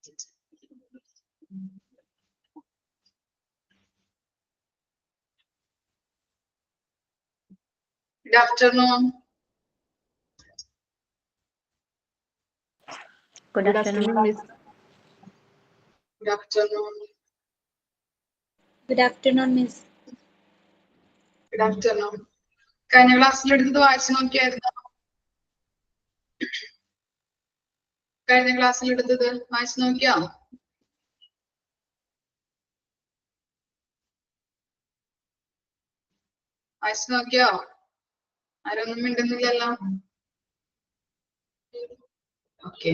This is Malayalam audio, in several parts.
Good afternoon. Good afternoon, Miss. Good afternoon. Good afternoon, Miss. Good afternoon. കഴിഞ്ഞ ക്ലാസ്സിൽ എടുത്തത് വായിച്ചു നോക്കിയായിരുന്നു? കഴിഞ്ഞ ക്ലാസ്സിൽ എടുത്തത് വായിച്ചു നോക്കിയോ? വായിച്ചു നോക്കിയോ? ആരൊന്നും മിണ്ടുന്നില്ലല്ലോ. ഓക്കെ.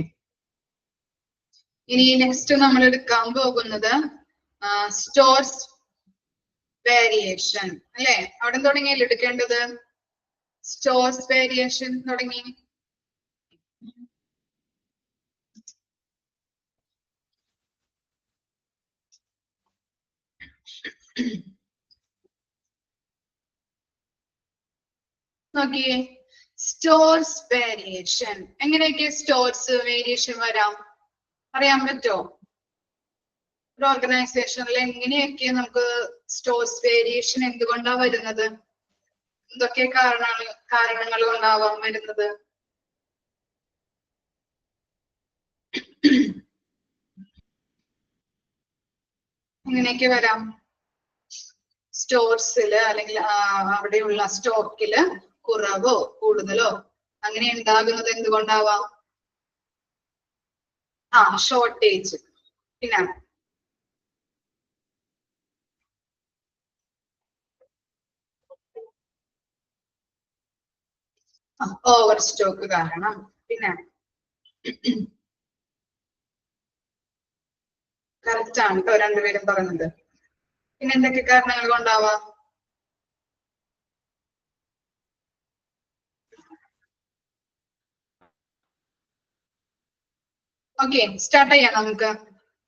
ഇനി നെക്സ്റ്റ് നമ്മൾ എടുക്കാൻ പോകുന്നത് സ്റ്റോർസ് വേരിയേഷൻ അല്ലെ? അവിടെ തുടങ്ങിയല്ലോ എടുക്കേണ്ടത്. സ്റ്റോർസ് വേരിയേഷൻ തുടങ്ങി. നോക്കിയേ, സ്റ്റോർസ് വേരിയേഷൻ. എങ്ങനെയൊക്കെ സ്റ്റോർസ് വേരിയേഷൻ വരാം അറിയാൻ പറ്റോ? ഒരു ഓർഗനൈസേഷനിൽ എങ്ങനെയൊക്കെ നമുക്ക് സ്റ്റോർസ് വേരിയേഷൻ എന്തുകൊണ്ടാ വരുന്നത്? എന്തൊക്കെ കാരണങ്ങൾ കൊണ്ടാവാം വരുന്നത്? എങ്ങനെയൊക്കെ വരാം? സ്റ്റോർസില് അല്ലെങ്കിൽ അവിടെയുള്ള സ്റ്റോക്കില് കുറവോ കൂടുതലോ അങ്ങനെ ഉണ്ടാകുന്നത് എന്തുകൊണ്ടാവാം? ഷോർട്ടേജ്. പിന്നെ ഓവർ സ്റ്റോക്ക് കാരണം. പിന്നെ കറക്റ്റ് ആണ് കേട്ടോ രണ്ടുപേരും പറഞ്ഞത്. പിന്നെ എന്തൊക്കെ കാരണങ്ങൾ കൊണ്ടാവാം? ഓക്കെ, സ്റ്റാർട്ട് ചെയ്യാം നമുക്ക്.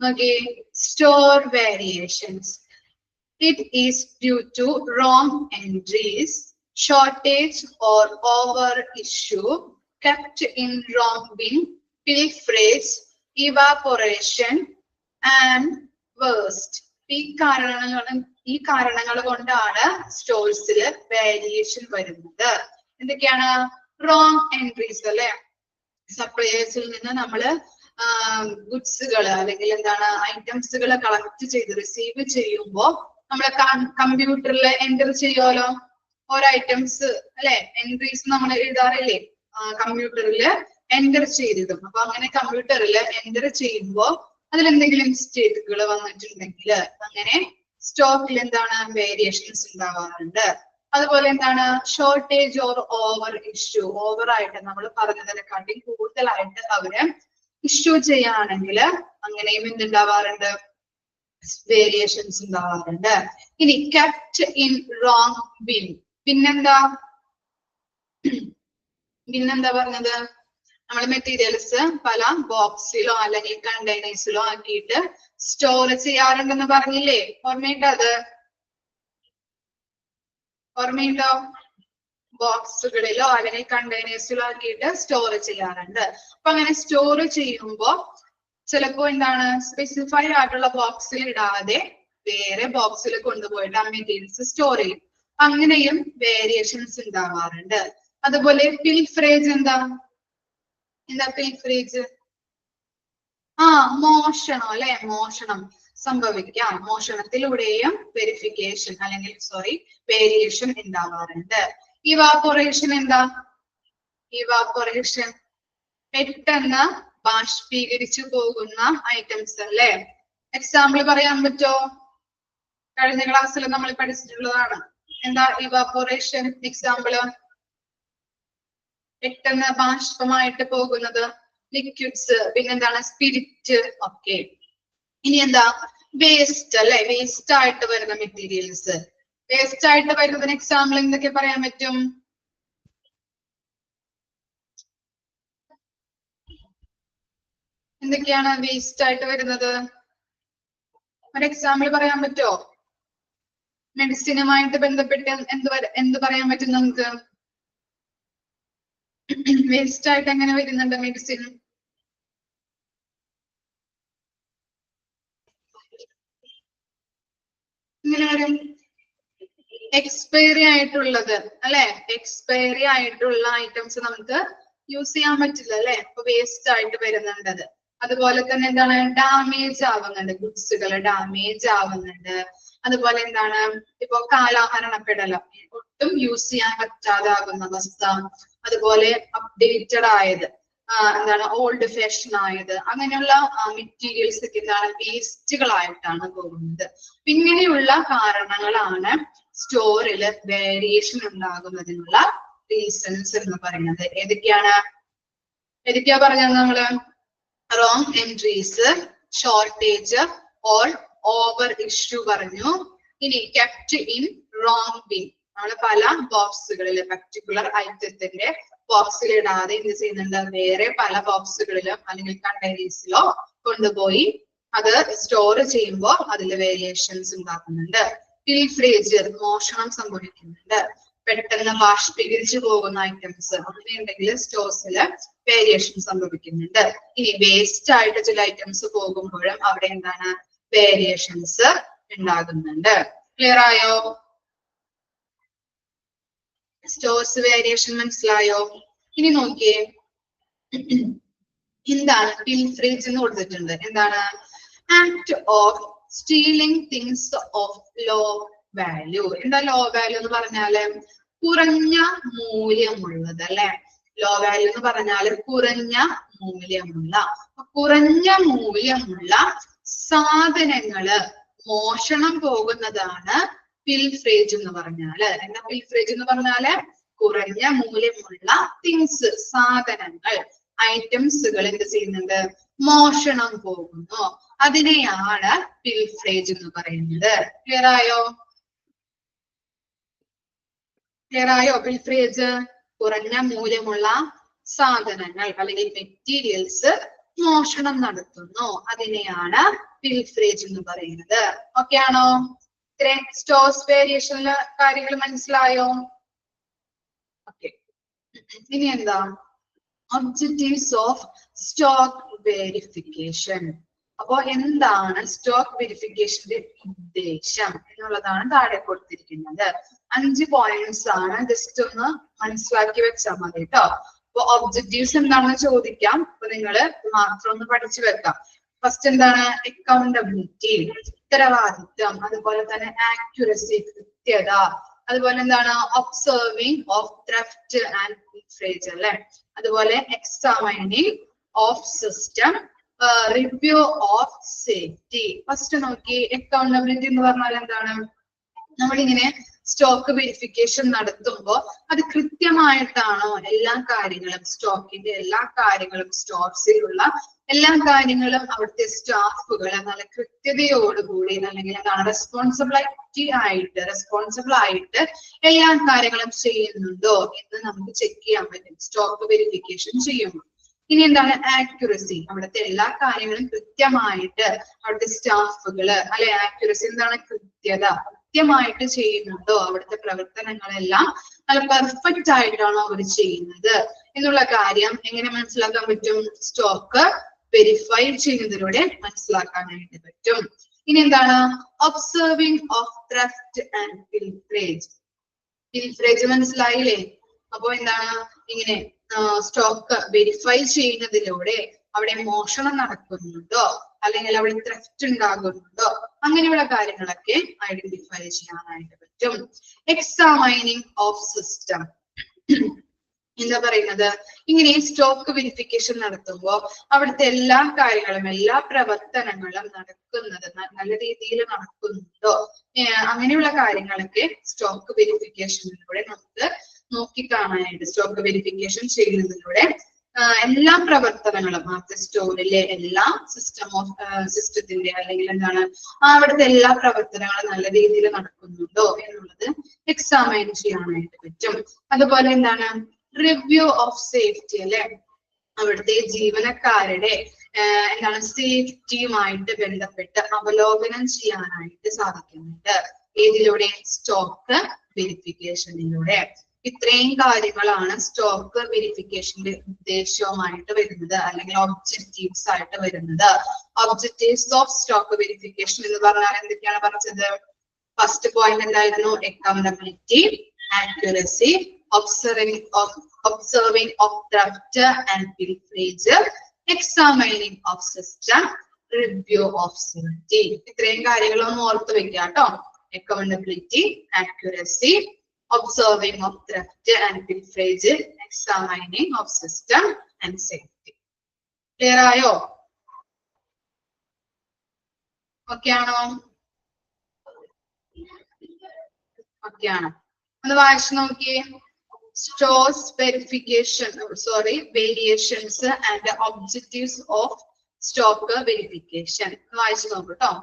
നോക്കിയേ, store variations. It is due to wrong entries, shortage or over issue, kept in wrong bin, pilferage, evaporation and worst. ഈ കാരണങ്ങൾ കൊണ്ടാണ് സ്റ്റോഴ്സിൽ വേരിയേഷൻ വരുന്നത്. എന്തൊക്കെയാണ്? റോങ് എൻട്രീസ് അല്ലെ? സപ്ലയേഴ്സിൽ നിന്ന് നമ്മള് ഗുഡ്സുകൾ അല്ലെങ്കിൽ എന്താണ് ഐറ്റംസുകൾ കളക്ട് ചെയ്ത് റിസീവ് ചെയ്യുമ്പോ നമ്മളെ കമ്പ്യൂട്ടറിൽ എൻ്റർ ചെയ്യുമല്ലോ ഓരോ ഐറ്റംസ് അല്ലെ? എൻട്രീസ് നമ്മൾ എഴുതാറില്ലേ? കമ്പ്യൂട്ടറിൽ എൻ്റർ ചെയ്തിടും. അപ്പൊ അങ്ങനെ കമ്പ്യൂട്ടറിൽ എൻ്റർ ചെയ്യുമ്പോ അതിലെന്തെങ്കിലും മിസ്റ്റേക്കുകൾ വന്നിട്ടുണ്ടെങ്കിൽ അങ്ങനെ സ്റ്റോക്കിൽ എന്താണ് വേരിയേഷൻസ് ഉണ്ടാവാറുണ്ട്. അതുപോലെ എന്താണ് shortage or over issue. Over ആയിട്ട് നമ്മൾ പറഞ്ഞതിനെക്കാട്ടി കൂടുതലായിട്ട് അവര് ഇഷ്യൂ ചെയ്യുകയാണെങ്കിൽ അങ്ങനെയും എന്തുണ്ടാവാറുണ്ട്? വേരിയേഷൻസ് ഉണ്ടാവാറുണ്ട്. ഇനി കെപ്റ്റ് ഇൻ റോങ് ബിൻ. പിന്നെന്താ പറഞ്ഞത്? നമ്മൾ മെറ്റീരിയൽസ് പല ബോക്സിലോ അല്ലെങ്കിൽ കണ്ടെയ്നേഴ്സിലോ ആക്കിയിട്ട് സ്റ്റോർ ചെയ്യാറുണ്ടെന്ന് പറഞ്ഞില്ലേ? ഓർമ്മയുണ്ടോ അത്? ഓർമ്മയുണ്ടോ? ബോക്സുകളിലോ അല്ലെങ്കിൽ കണ്ടെയ്നേഴ്സിലോ ആക്കിയിട്ട് സ്റ്റോർ ചെയ്യാറുണ്ട്. അപ്പൊ അങ്ങനെ സ്റ്റോർ ചെയ്യുമ്പോ ചിലപ്പോ എന്താണ് സ്പെസിഫൈഡ് ആയിട്ടുള്ള ബോക്സിൽ ഇടാതെ വേറെ ബോക്സിൽ കൊണ്ടുപോയിട്ട് ആ മെറ്റീരിയൽസ് സ്റ്റോർ ചെയ്യും. അങ്ങനെയും വേരിയേഷൻസ് ഉണ്ടാവാറുണ്ട്. അതുപോലെ പിൽഫ്രേജ്. എന്താ പിൽഫ്രേജ്? മോഷണം അല്ലെ? മോഷണം സംഭവിക്കാം. മോഷണത്തിലൂടെയും വെരിഫിക്കേഷൻ അല്ലെങ്കിൽ വേരിയേഷൻ ഉണ്ടാവാറുണ്ട്. ഇവാപോറേഷൻ. എന്താ ഇവാപോറേഷൻ? പെട്ടെന്ന് ബാഷ്പീകരിച്ചു പോകുന്ന ഐറ്റംസ് അല്ലെ? എക്സാമ്പിൾ പറയാൻ പറ്റോ? കഴിഞ്ഞ ക്ലാസ്സിൽ നമ്മൾ പഠിച്ചിട്ടുള്ളതാണ്. എന്താ ഇവാപോറേഷൻ എക്സാമ്പിള്? പെട്ടെന്ന് ബാഷ്പമായിട്ട് പോകുന്നത് ലിക്വിഡ്സ്. പിന്നെന്താണ്? സ്പിരിറ്റ്. ഓക്കെ. ഇനി എന്താ? വേസ്റ്റ് അല്ലെ? വേസ്റ്റ് ആയിട്ട് വരുന്ന മെറ്റീരിയൽസ്. വേസ്റ്റ് ആയിട്ട് വരുന്നതിന് എക്സാമ്പിൾ എന്തൊക്കെ പറയാൻ പറ്റും? എന്തൊക്കെയാണ് വേസ്റ്റ് ആയിട്ട് വരുന്നത്? ഒരു എക്സാമ്പിൾ പറയാൻ പറ്റുമോ? മെഡിസിനുമായിട്ട് ബന്ധപ്പെട്ട് എന്ത് പറയാൻ പറ്റും നമുക്ക്? വേസ്റ്റ് ആയിട്ട് എങ്ങനെ വരുന്നുണ്ട് മെഡിസിൻ? ഇങ്ങനെ വരും. എക്സ്പയറി ആയിട്ടുള്ളത് അല്ലെ, എക്സ്പയറി ആയിട്ടുള്ള ഐറ്റംസ് നമുക്ക് യൂസ് ചെയ്യാൻ പറ്റില്ല അല്ലെ, അപ്പൊ വേസ്റ്റ് ആയിട്ട് വരുന്നുണ്ട്. അതുപോലെ തന്നെ എന്താണ്, ഡാമേജ് ആവുന്നുണ്ട്, ഗുഡ്സുകൾ ഡാമേജ് ആവുന്നുണ്ട്. അതുപോലെ എന്താണ്, ഇപ്പൊ കാലഹരണപ്പെടല, ഒട്ടും യൂസ് ചെയ്യാൻ പറ്റാതാകുന്ന അവസ്ഥ. അതുപോലെ അപ്ഡേറ്റഡ് ആയത്, എന്താണ് ഓൾഡ് ഫാഷൻ ആയത്, അങ്ങനെയുള്ള മെറ്റീരിയൽസ് ഒക്കെ എന്താണ് വേസ്റ്റുകളായിട്ടാണ് പോകുന്നത്. ഇങ്ങനെയുള്ള കാരണങ്ങളാണ് സ്റ്റോറിൽ വേരിയേഷൻ ഉണ്ടാകുന്നതിനുള്ള റീസൺസ് എന്ന് പറയുന്നത്. ഏതൊക്കെയാ പറഞ്ഞത് നമ്മള്? Wrong entries, shortage, or over issue പറഞ്ഞു. ഇനി കെപ്റ്റ് ഇൻ റോങ് ബിൻ, നമ്മൾ പല ബോക്സുകളിൽ പർട്ടിക്കുലർ ഐറ്റത്തിന്റെ ബോക്സിൽ ഇടാതെ എന്ത് ചെയ്യുന്നുണ്ട്, വേറെ പല ബോക്സുകളിലും അല്ലെങ്കിൽ കണ്ടെയ്നേഴ്സിലോ കൊണ്ടുപോയി അത് സ്റ്റോർ ചെയ്യുമ്പോൾ അതിൽ വേരിയേഷൻസ് ഉണ്ടാക്കുന്നുണ്ട്. പിൽഫ്രേജ്, മോഷണം സംഭവിക്കുന്നുണ്ട്. പെട്ടെന്ന് ബാഷ്പീകരിച്ചു പോകുന്ന ഐറ്റംസ് അങ്ങനെയുണ്ടെങ്കിൽ സ്റ്റോഴ്സില് വേരിയേഷൻ സംഭവിക്കുന്നുണ്ട്. ഇനി വേസ്റ്റ് ആയിട്ട് ചില ഐറ്റംസ് പോകുമ്പോഴും അവിടെ എന്താണ് വേരിയേഷൻസ് ഉണ്ടാകുന്നുണ്ട്. ക്ലിയർ ആയോ? സ്റ്റോഴ്സ് വേരിയേഷൻ മനസ്സിലായോ? ഇനി നോക്കിയേ, എന്താണ് പിൽഫ്രേജ് എന്ന് കൊടുത്തിട്ടുണ്ട്. എന്താണ്? Act of stealing things of low value. എന്താ ലോ വാല്യൂ എന്ന് പറഞ്ഞാല്? കുറഞ്ഞ മൂല്യമുള്ളത് അല്ലെ. ലോ വാല്യൂ എന്ന് പറഞ്ഞാല് കുറഞ്ഞ മൂല്യമുള്ള സാധനങ്ങള് മോഷണം പോകുന്നതാണ് പിൽഫ്രേജ് എന്ന് പറഞ്ഞാല്. എന്താ പിൽഫ്രേജ് എന്ന് പറഞ്ഞാല്? കുറഞ്ഞ മൂല്യമുള്ള തിങ്സ്, സാധനങ്ങൾ, ഐറ്റംസുകൾ എന്ത് ചെയ്യുന്നുണ്ട്, മോഷണം പോകുന്നു. അതിനെയാണ് പിൽഫ്രേജ് എന്ന് പറയുന്നത്. ക്ലിയർ ആയോ? പിൽഫ്രേജ് കുറഞ്ഞ മൂല്യമുള്ള സാധനങ്ങൾ അല്ലെങ്കിൽ മെറ്റീരിയൽസ് മോഷണം നടത്തുന്നു, അതിനെയാണ് പിൽഫ്രേജ് എന്ന് പറയുന്നത്. ഓക്കെ ആണോ? ഇത്രയും സ്റ്റോഴ്സ് വേരിയേഷനിലെ കാര്യങ്ങൾ മനസ്സിലായോ? ഓക്കെ. ഇനി എന്താ ഒബ്ജക്റ്റീവ്സ് ഓഫ് സ്റ്റോക്ക് വെരിഫിക്കേഷൻ. അപ്പോ എന്താണ് സ്റ്റോക്ക് വെരിഫിക്കേഷന്റെ ഉദ്ദേശം എന്നുള്ളതാണ് താഴെ കൊടുത്തിരിക്കുന്നത്. 5 പോയിന്റ്സ് ആണ്, ജസ്റ്റ് ഒന്ന് മനസ്സിലാക്കി വെച്ചാൽ മതി കേട്ടോ. അപ്പൊ ഒബ്ജക്റ്റീവ്സ് എന്താണെന്ന് ചോദിക്കാം, അപ്പൊ നിങ്ങള് മാത്രം ഒന്ന് പഠിച്ചു വെക്കാം. ഫസ്റ്റ് എന്താണ്? അക്കൗണ്ടബിലിറ്റി, ഉത്തരവാദിത്വം. അതുപോലെ തന്നെ ആക്യുറസി, കൃത്യത. അതുപോലെ എന്താണ്? Observing of theft and pilferage അല്ലെ. അതുപോലെ examining of system, review of safety. First നോക്കി, അക്കൗണ്ടബിലിറ്റി എന്ന് പറഞ്ഞാൽ എന്താണ്? നമ്മളിങ്ങനെ സ്റ്റോക്ക് വെരിഫിക്കേഷൻ നടത്തുമ്പോൾ അത് കൃത്യമായിട്ടാണോ എല്ലാ കാര്യങ്ങളും, സ്റ്റോക്കിന്റെ എല്ലാ കാര്യങ്ങളും, സ്റ്റോർസിലുള്ള എല്ലാ കാര്യങ്ങളും അവിടുത്തെ സ്റ്റാഫുകൾ നല്ല കൃത്യതയോടുകൂടി അല്ലെങ്കിൽ എന്താണ് റെസ്പോൺസിബിൾ ആയിട്ട് എല്ലാ കാര്യങ്ങളും ചെയ്യുന്നുണ്ടോ എന്ന് നമുക്ക് ചെക്ക് ചെയ്യാൻ പറ്റും സ്റ്റോക്ക് വെരിഫിക്കേഷൻ ചെയ്യുമ്പോൾ. ഇനി എന്താണ്? ആക്യുറസി, അവിടുത്തെ എല്ലാ കാര്യങ്ങളും കൃത്യമായിട്ട് അവിടുത്തെ സ്റ്റാഫുകള് അല്ലെ. ആക്യുറസി എന്താണ്? കൃത്യമായിട്ട് ചെയ്യുന്നുണ്ടോ, അവിടുത്തെ പ്രവർത്തനങ്ങളെല്ലാം നല്ല പെർഫെക്റ്റ് ആയിട്ടാണോ അവർ ചെയ്യുന്നത് എന്നുള്ള കാര്യം എങ്ങനെ മനസ്സിലാക്കാൻ പറ്റും? സ്റ്റോക്ക് വെരിഫൈ ചെയ്യുന്നതിലൂടെ മനസ്സിലാക്കാനായിട്ട് പറ്റും. ഇനി എന്താണ്? Observing of theft and pilferage. Pilferage മനസ്സിലായില്ലേ? അപ്പൊ എന്താണ്? ഇങ്ങനെ സ്റ്റോക്ക് വെരിഫൈ ചെയ്യുന്നതിലൂടെ അവിടെ മോഷണം നടക്കുന്നുണ്ടോ അല്ലെങ്കിൽ അവിടെ ത്രെഫ്റ്റ് ഉണ്ടാകുന്നുണ്ടോ അങ്ങനെയുള്ള കാര്യങ്ങളൊക്കെ ഐഡന്റിഫൈ ചെയ്യാനായിട്ട് പറ്റും. എക്സാമൈനിങ് ഓഫ് സിസ്റ്റം എന്താ പറയുന്നത്? ഇങ്ങനെ സ്റ്റോക്ക് വെരിഫിക്കേഷൻ നടത്തുമ്പോൾ അവിടുത്തെ എല്ലാ കാര്യങ്ങളും, എല്ലാ പ്രവർത്തനങ്ങളും നടക്കുന്നത് നല്ല രീതിയിൽ നടക്കുന്നുണ്ടോ, അങ്ങനെയുള്ള കാര്യങ്ങളൊക്കെ സ്റ്റോക്ക് വെരിഫിക്കേഷനിലൂടെ നമുക്ക് നോക്കിക്കാണാനായിട്ട്, സ്റ്റോക്ക് വെരിഫിക്കേഷൻ ചെയ്യുന്നതിലൂടെ എല്ലാ പ്രവർത്തനങ്ങളും അവിടുത്തെ സ്റ്റോറിലെ എല്ലാ സിസ്റ്റത്തിന്റെ അല്ലെങ്കിൽ എന്താണ് അവിടുത്തെ എല്ലാ പ്രവർത്തനങ്ങളും നല്ല രീതിയിൽ നടക്കുന്നുണ്ടോ എന്നുള്ളത് എക്സാമൈൻ ചെയ്യാനായിട്ട് പറ്റും. അതുപോലെ എന്താണ്? റിവ്യൂ ഓഫ് സേഫ്റ്റി അല്ലെ. അവിടുത്തെ ജീവനക്കാരുടെ എന്താണ് സേഫ്റ്റിയുമായിട്ട് ബന്ധപ്പെട്ട് അവലോകനം ചെയ്യാനായിട്ട് സാധിക്കുന്നുണ്ട്. ഏതിലൂടെ? സ്റ്റോക്ക് വെരിഫിക്കേഷനിലൂടെ. ഇത്രയും കാര്യങ്ങളാണ് സ്റ്റോക്ക് വെരിഫിക്കേഷന്റെ ഉദ്ദേശവുമായിട്ട് വരുന്നത് അല്ലെങ്കിൽ ഒബ്ജക്റ്റീവ്സ് ആയിട്ട് വരുന്നത്. ഒബ്ജക്റ്റീവ്സ് ഓഫ് സ്റ്റോക്ക് വെരിഫിക്കേഷൻ എന്ന് പറഞ്ഞാൽ എന്തൊക്കെയാണ് പറഞ്ഞത്? ഫസ്റ്റ് പോയിന്റ് എന്തായിരുന്നു? Accountability, accuracy, observing of theft and pilferage, examining of system, review of safety. ഇത്രയും കാര്യങ്ങളൊന്നും ഓർത്ത് വെക്കുക കേട്ടോ. Accountability, accuracy, observing of theft and pilferage, examining of system and safety. Clear ആയോ? ഓക്കെ ആണോ? ഓക്കെ ആണ്. ഒന്ന് വായിച്ചു നോക്കിയേ. Stores verification, variations and objectives of stock verification. വായിച്ചു നോക്കൂ കേട്ടോ.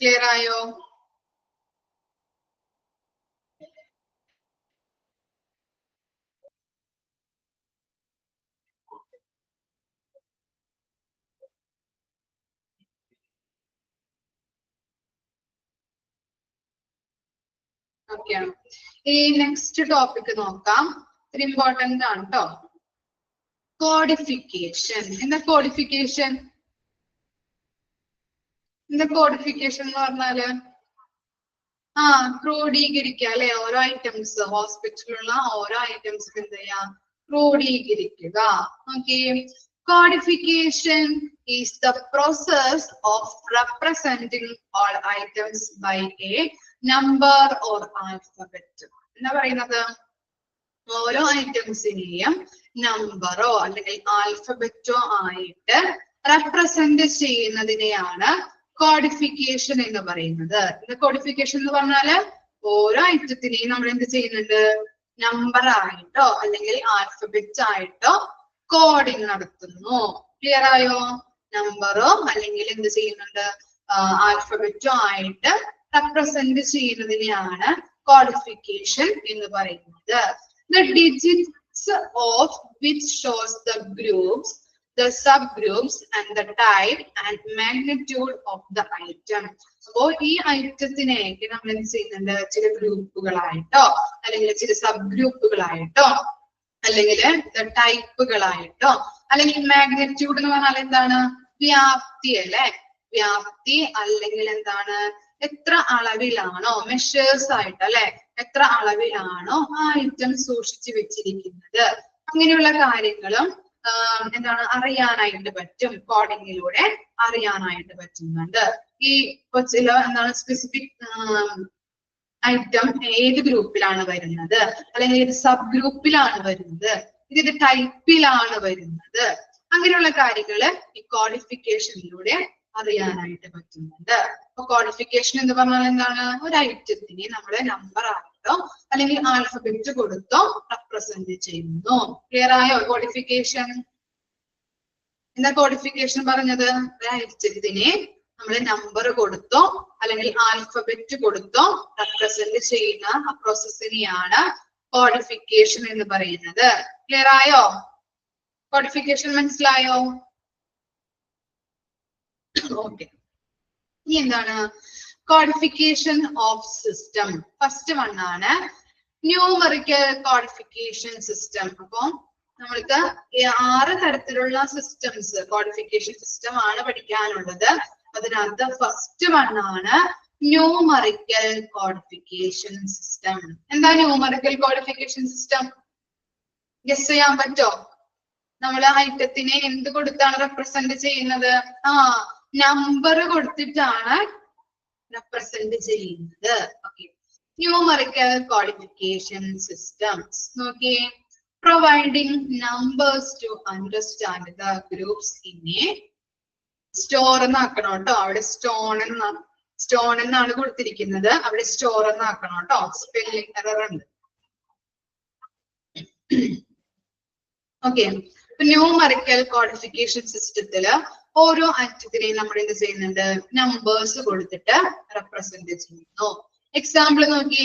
ക്ലിയർ ആയോ? ഓക്കെ ആണ്. ഈ നെക്സ്റ്റ് ടോപ്പിക് നോക്കാം. ഒരു ഇമ്പോർട്ടന്റ് ആണ് കേട്ടോ. കോഡിഫിക്കേഷൻ. എന്താ കോഡിഫിക്കേഷൻ? എന്താ കോഡിഫിക്കേഷൻ എന്ന് പറഞ്ഞാല് ക്രോഡീകരിക്കുക അല്ലെ? ഓരോ ഐറ്റംസ്, ഹോസ്പിറ്റലിലുള്ള ഓരോ ഐറ്റംസ് എന്ത് ചെയ്യാ? ക്രോഡീകരിക്കുക. Okay. Codification is the process of representing all items by a number or alphabet. എന്താ പറയുന്നത്? ഓരോ ഐറ്റംസിനെയും നമ്പറോ അല്ലെങ്കിൽ ആൽഫബറ്റോ ആയിട്ട് റെപ്രസെന്റ് ചെയ്യുന്നതിനെയാണ് കോഡിഫിക്കേഷൻ എന്ന് പറയുന്നത്. കോഡിഫിക്കേഷൻ എന്ന് പറഞ്ഞാല് ഓരോ ഐറ്റത്തിനെയും നമ്മൾ എന്ത് ചെയ്യുന്നുണ്ട്? നമ്പർ ആയിട്ടോ അല്ലെങ്കിൽ ആൽഫബറ്റ് ആയിട്ടോ കോഡിങ് നടത്തുന്നു. ക്ലിയർ ആയോ? നമ്പറോ അല്ലെങ്കിൽ എന്ത് ചെയ്യുന്നുണ്ട്? ആൽഫബറ്റോ ആയിട്ട് റെപ്രസെന്റ് ചെയ്യുന്നതിനെയാണ് കോഡിഫിക്കേഷൻ എന്ന് പറയുന്നത്. The digits of which shows the groups, the subgroups and the type and magnitude of the item. So ഈ ഐറ്റത്തിനെയൊക്കെ നമ്മൾ എന്ത് ചെയ്യുന്നുണ്ട്? ചില ഗ്രൂപ്പുകളായിട്ടോ അല്ലെങ്കിൽ ചില സബ് ഗ്രൂപ്പുകളായിട്ടോ അല്ലെങ്കിൽ ടൈപ്പുകളായിട്ടോ അല്ലെങ്കിൽ മാഗ്നിറ്റ്യൂഡ് എന്ന് പറഞ്ഞാൽ എന്താണ്? വ്യാപ്തി അല്ലെ? വ്യാപ്തി അല്ലെങ്കിൽ എന്താണ്? എത്ര അളവിലാണോ, മെഷേഴ്സ് ആയിട്ട് അല്ലെ, എത്ര അളവിലാണോ ആ ഐറ്റം സൂക്ഷിച്ചു വെച്ചിരിക്കുന്നത്, അങ്ങനെയുള്ള കാര്യങ്ങളും എന്താണ് അറിയാനായിട്ട് പറ്റും. കോഡിങ്ങിലൂടെ അറിയാനായിട്ട് പറ്റുന്നുണ്ട്. ഈ ചില എന്താണ് സ്പെസിഫിക് ഐറ്റം ഏത് ഗ്രൂപ്പിലാണ് വരുന്നത്, അല്ലെങ്കിൽ ഏത് സബ് ഗ്രൂപ്പിലാണ് വരുന്നത്, ഇത് ടൈപ്പിലാണ് വരുന്നത്, അങ്ങനെയുള്ള കാര്യങ്ങള് ഈ കോഡിഫിക്കേഷനിലൂടെ അറിയാനായിട്ട് പറ്റുന്നുണ്ട്. അപ്പൊ കോഡിഫിക്കേഷൻ എന്ന് പറഞ്ഞാൽ എന്താണ്? ഒരു ഐറ്റത്തിനെ നമ്മള് നമ്പർ ആയിട്ടോ അല്ലെങ്കിൽ ആൽഫബറ്റ് കൊടുത്തോ റെപ്രസെന്റ് ചെയ്യുന്നു. ക്ലിയർ ആയോ? കോഡിഫിക്കേഷൻ എന്താ കോഡിഫിക്കേഷൻ പറഞ്ഞത്? ഒരു ഐറ്റത്തിനെ നമ്മൾ നമ്പർ കൊടുത്തോ അല്ലെങ്കിൽ ആൽഫബറ്റ് കൊടുത്തോ റെപ്രസെന്റ് ചെയ്യുന്ന ആ പ്രോസസ്സിനെയാണ് കോഡിഫിക്കേഷൻ എന്ന് പറയുന്നത്. ക്ലിയർ ആയോ? കോഡിഫിക്കേഷൻ മനസ്സിലായോ? ഓക്കെ. ഇനി എന്താണ് codification of system? First one ആണ് ന്യൂമറിക്കൽ കോഡിഫിക്കേഷൻ സിസ്റ്റം. അപ്പൊ നമ്മൾക്ക് 6 തരത്തിലുള്ള സിസ്റ്റംസ്, കോഡിഫിക്കേഷൻ സിസ്റ്റം ആണ് പഠിക്കാനുള്ളത്. അതിനകത്ത് ഫസ്റ്റ് വൺ ആണ് ന്യൂമറിക്കൽ കോഡിഫിക്കേഷൻ സിസ്റ്റം. എന്താ ന്യൂമറിക്കൽ കോഡിഫിക്കേഷൻ സിസ്റ്റം? ഗസ് ചെയ്യാൻ പറ്റോ? നമ്മൾ ഐറ്റത്തിനെ എന്ത് കൊടുത്താണ് റെപ്രസെന്റ് ചെയ്യുന്നത്? നമ്പർ കൊടുത്തിട്ടാണ് റെപ്രസെന്റ് ചെയ്യുന്നത്. ഓക്കെ. ന്യൂമറിക്കൽ കോഡിഫിക്കേഷൻ സിസ്റ്റംസ് നോക്കിയേ. Providing numbers to understand the groups in a store എന്നാക്കണം കേട്ടോ. അവിടെ സ്റ്റോൺ എന്നാണ് കൊടുത്തിരിക്കുന്നത്, അവിടെ സ്റ്റോർ എന്നാക്കണം കേട്ടോ. സ്പെല്ലിംഗ് എറർ ഉണ്ട്. ഓക്കെ, ന്യൂമറിക്കൽ കോഡിഫിക്കേഷൻ സിസ്റ്റത്തില് ഓരോ ഐറ്റത്തിനെയും നമ്മൾ എന്ത് ചെയ്യുന്നുണ്ട്, നമ്പേഴ്സ് കൊടുത്തിട്ട് റെപ്രസെന്റ് ചെയ്യുന്നു. എക്സാമ്പിൾ നോക്കി,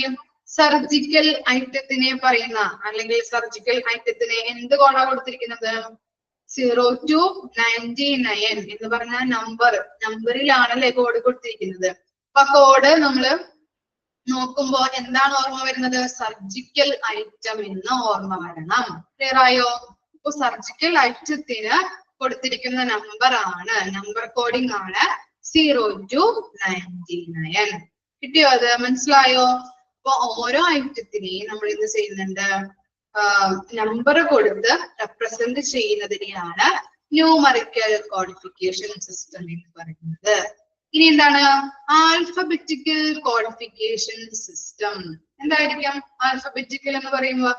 സർജിക്കൽ ഐറ്റത്തിനെ പറയുന്ന അല്ലെങ്കിൽ സർജിക്കൽ ഐറ്റത്തിനെ എന്ത് കോഡാ കൊടുത്തിരിക്കുന്നത്, 0 to 99 എന്ന് പറഞ്ഞ നമ്പറിലാണല്ലേ കോഡ് കൊടുത്തിരിക്കുന്നത്. അപ്പൊ കോഡ് നമ്മള് നോക്കുമ്പോ എന്താണ് ഓർമ്മ വരുന്നത്, സർജിക്കൽ ഐറ്റം എന്ന് ഓർമ്മ വരണം. ക്ലിയർ ആയോ? ഇപ്പൊ സർജിക്കൽ ഐറ്റത്തിന് കൊടുത്തിരിക്കുന്ന നമ്പർ കോഡിംഗ് ആണ് 0 to 99. കിട്ടിയോ? അത് മനസ്സിലായോ? അപ്പൊ ഓരോ ഐറ്റത്തിനെയും നമ്മൾ എന്ത് ചെയ്യുന്നുണ്ട്, നമ്പർ കൊടുത്ത് റെപ്രസെന്റ് ചെയ്യുന്നതിനെയാണ് ന്യൂമറിക്കൽ കോഡിഫിക്കേഷൻ സിസ്റ്റം എന്ന് പറയുന്നത്. ഇനി എന്താണ് ആൽഫബറ്റിക്കൽ കോഡിഫിക്കേഷൻ സിസ്റ്റം? എന്തായിരിക്കും ആൽഫബറ്റിക്കൽ എന്ന് പറയുമ്പോ?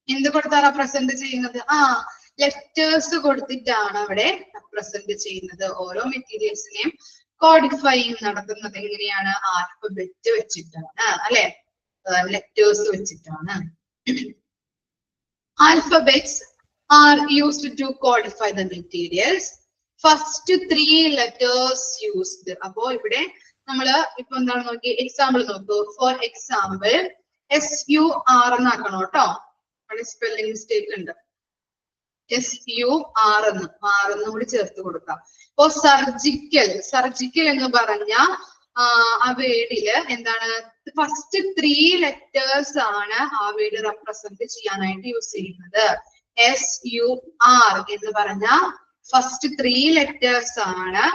എന്ത് കൊടുത്താ റെപ്രസെന്റ് ചെയ്യുന്നത്? ലെറ്റേഴ്സ് കൊടുത്തിട്ടാണ് അവിടെ റെപ്രസെന്റ് ചെയ്യുന്നത്. ഓരോ മെറ്റീരിയൽസിനെയും കോഡിഫൈങ് നടത്തുന്നത് എങ്ങനെയാണ്? ആൽഫബറ്റ് വെച്ചിട്ടാണ്, അല്ലെ? ലെറ്റേഴ്സ് വെച്ചിട്ടാണ്. Alphabets are used to codify the materials. First 3 letters used. അപ്പോ ഇവിടെ നമ്മള് ഇപ്പൊ എന്താണ് നോക്കി, എക്സാമ്പിൾ നോക്കൂ. ഫോർ എക്സാമ്പിൾ SUR എന്നാക്കണം കേട്ടോ. അവിടെ സ്പെല്ലിംഗ് മിസ്റ്റേക്ക് ഉണ്ട്. SUR എന്ന് കൂടി ചേർത്ത് കൊടുക്കാം. ഇപ്പോ സർജിക്കൽ എന്ന് പറഞ്ഞ ആ വേർഡില് എന്താണ്, ഫസ്റ്റ് 3 ലെറ്റേഴ്സ് ആണ് ആ വേർഡ് റെപ്രസെന്റ് ചെയ്യാനായിട്ട് യൂസ് ചെയ്യുന്നത്. SUR എന്ന് പറഞ്ഞ ഫസ്റ്റ് 3 ലെറ്റേഴ്സ് ആണ്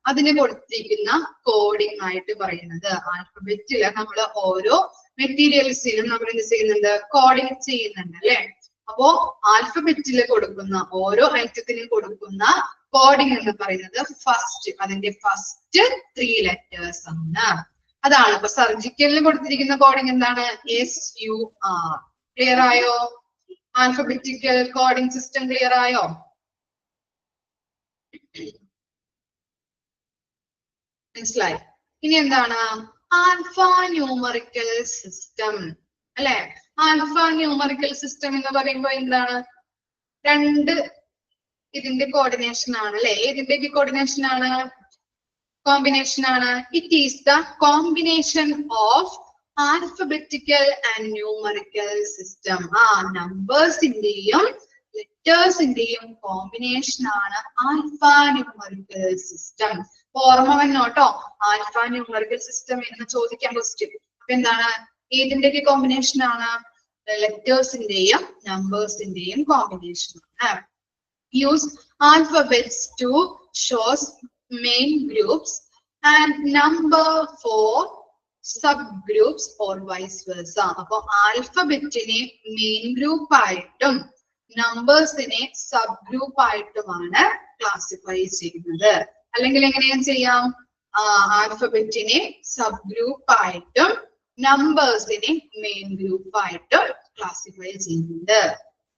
അതിന് കൊടുത്തിരിക്കുന്ന കോഡിംഗ് ആയിട്ട് പറയുന്നത്. ആൽഫബറ്റില് നമ്മൾ ഓരോ മെറ്റീരിയൽസിനും നമ്മൾ എന്ത് ചെയ്യുന്നുണ്ട്, കോഡിംഗ് ചെയ്യുന്നുണ്ട്, അല്ലെ? അപ്പോ ആൽഫബറ്റില് കൊടുക്കുന്ന ഓരോ ഐറ്റത്തിനും കൊടുക്കുന്ന കോഡിംഗ് എന്ന് പറയുന്നത് അതിന്റെ ഫസ്റ്റ് 3 ലെറ്റേഴ്സ് ആണ്. അതാണ് ഇപ്പൊ സർജിക്കലിന് കൊടുത്തിരിക്കുന്ന കോഡിംഗ് എന്താണ്, SUR. ക്ലിയർ ആയോ? ആൽഫബറ്റിക്കൽ കോഡിംഗ് സിസ്റ്റം ക്ലിയർ ആയോ? മനസ്സിലായി? ഇനി എന്താണ് ആൽഫ ന്യൂമറിക്കൽ സിസ്റ്റം, അല്ലെ? ആൽഫ ന്യൂമറിക്കൽ സിസ്റ്റം എന്ന് പറയുമ്പോൾ എന്താണ്, രണ്ട് ഇതിന്റെ കോർഡിനേഷൻ ആണ്, അല്ലെ? ഏതിന്റെയൊക്കെ കോർഡിനേഷൻ ആണ്? കോമ്പിനേഷൻ ആണ്. It is the combination of alphabetical and numerical system. നമ്പേഴ്സിന്റെയും ലെറ്റേഴ്സിന്റെയും കോമ്പിനേഷൻ ആണ് ആൽഫ ന്യൂമറിക്കൽ സിസ്റ്റം. ഓർമ്മ വന്നോട്ടോ, ആൽഫ ന്യൂമറിക്കൽ സിസ്റ്റം എന്ന് ചോദിക്കാൻ ക്വസ്റ്റ്യൻ. അപ്പൊ എന്താണ്, ഏതിന്റെയൊക്കെ കോമ്പിനേഷൻ ആണ്? ലെറ്റേഴ്സിന്റെയും നമ്പേഴ്സിന്റെയും കോമ്പിനേഷൻ ആണ്. Use alphabets to shows main groups and number for sub groups or vice versa. അപ്പൊ ആൽഫബറ്റിനെ മെയിൻ ഗ്രൂപ്പ് ആയിട്ടും നമ്പേഴ്സിനെ സബ് ഗ്രൂപ്പ് ആയിട്ടുമാണ് ക്ലാസിഫൈ ചെയ്യുന്നത്. അല്ലെങ്കിൽ എങ്ങനെയും ചെയ്യാം, ആൽഫബറ്റിനെ സബ് ഗ്രൂപ്പ് ആയിട്ടും നമ്പേഴ്സിനെ മെയിൻ ഗ്രൂപ്പ് ആയിട്ടും ക്ലാസിഫൈ ചെയ്യുന്നുണ്ട്.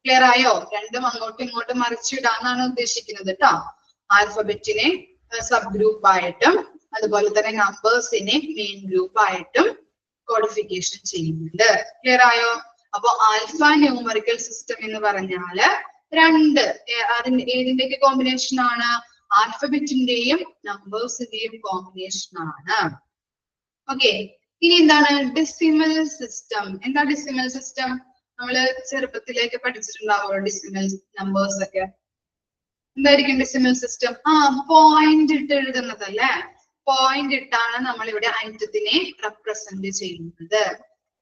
ക്ലിയർ ആയോ? രണ്ടും അങ്ങോട്ടും ഇങ്ങോട്ടും മറിച്ചിടാന്നാണ് ഉദ്ദേശിക്കുന്നത് കേട്ടോ. ആൽഫബറ്റിനെ സബ് ഗ്രൂപ്പ് ആയിട്ടും അതുപോലെ തന്നെ നമ്പേഴ്സിനെ മെയിൻ ഗ്രൂപ്പ് ആയിട്ടും കോഡിഫിക്കേഷൻ ചെയ്യുന്നുണ്ട്. ക്ലിയർ ആയോ? അപ്പൊ ആൽഫ ന്യൂമറിക്കൽ സിസ്റ്റം എന്ന് പറഞ്ഞാല് ഏതിന്റെയൊക്കെ കോമ്പിനേഷൻ ആണ്? ആൽഫബറ്റിന്റെയും നമ്പേഴ്സിന്റെയും കോമ്പിനേഷൻ ആണ്. ഓക്കെ, ഇനി എന്താണ് ഡെസിമൽ സിസ്റ്റം? എന്താ ഡെസിമൽ സിസ്റ്റം? നമ്മള് ചെറുപ്പത്തിലേക്ക് പഠിച്ചിട്ടുണ്ടാവോ ഡെസിമൽ നമ്പേഴ്സ് ഒക്കെ? എന്തായിരിക്കും ഡെസിമൽ സിസ്റ്റം? പോയിന്റ് ഇട്ട് എഴുതുന്നത്, അല്ലെ? പോയിന്റ് ഇട്ടാണ് നമ്മൾ ഇവിടെ ഐറ്റത്തിനെ റെപ്രസെന്റ് ചെയ്യുന്നത്.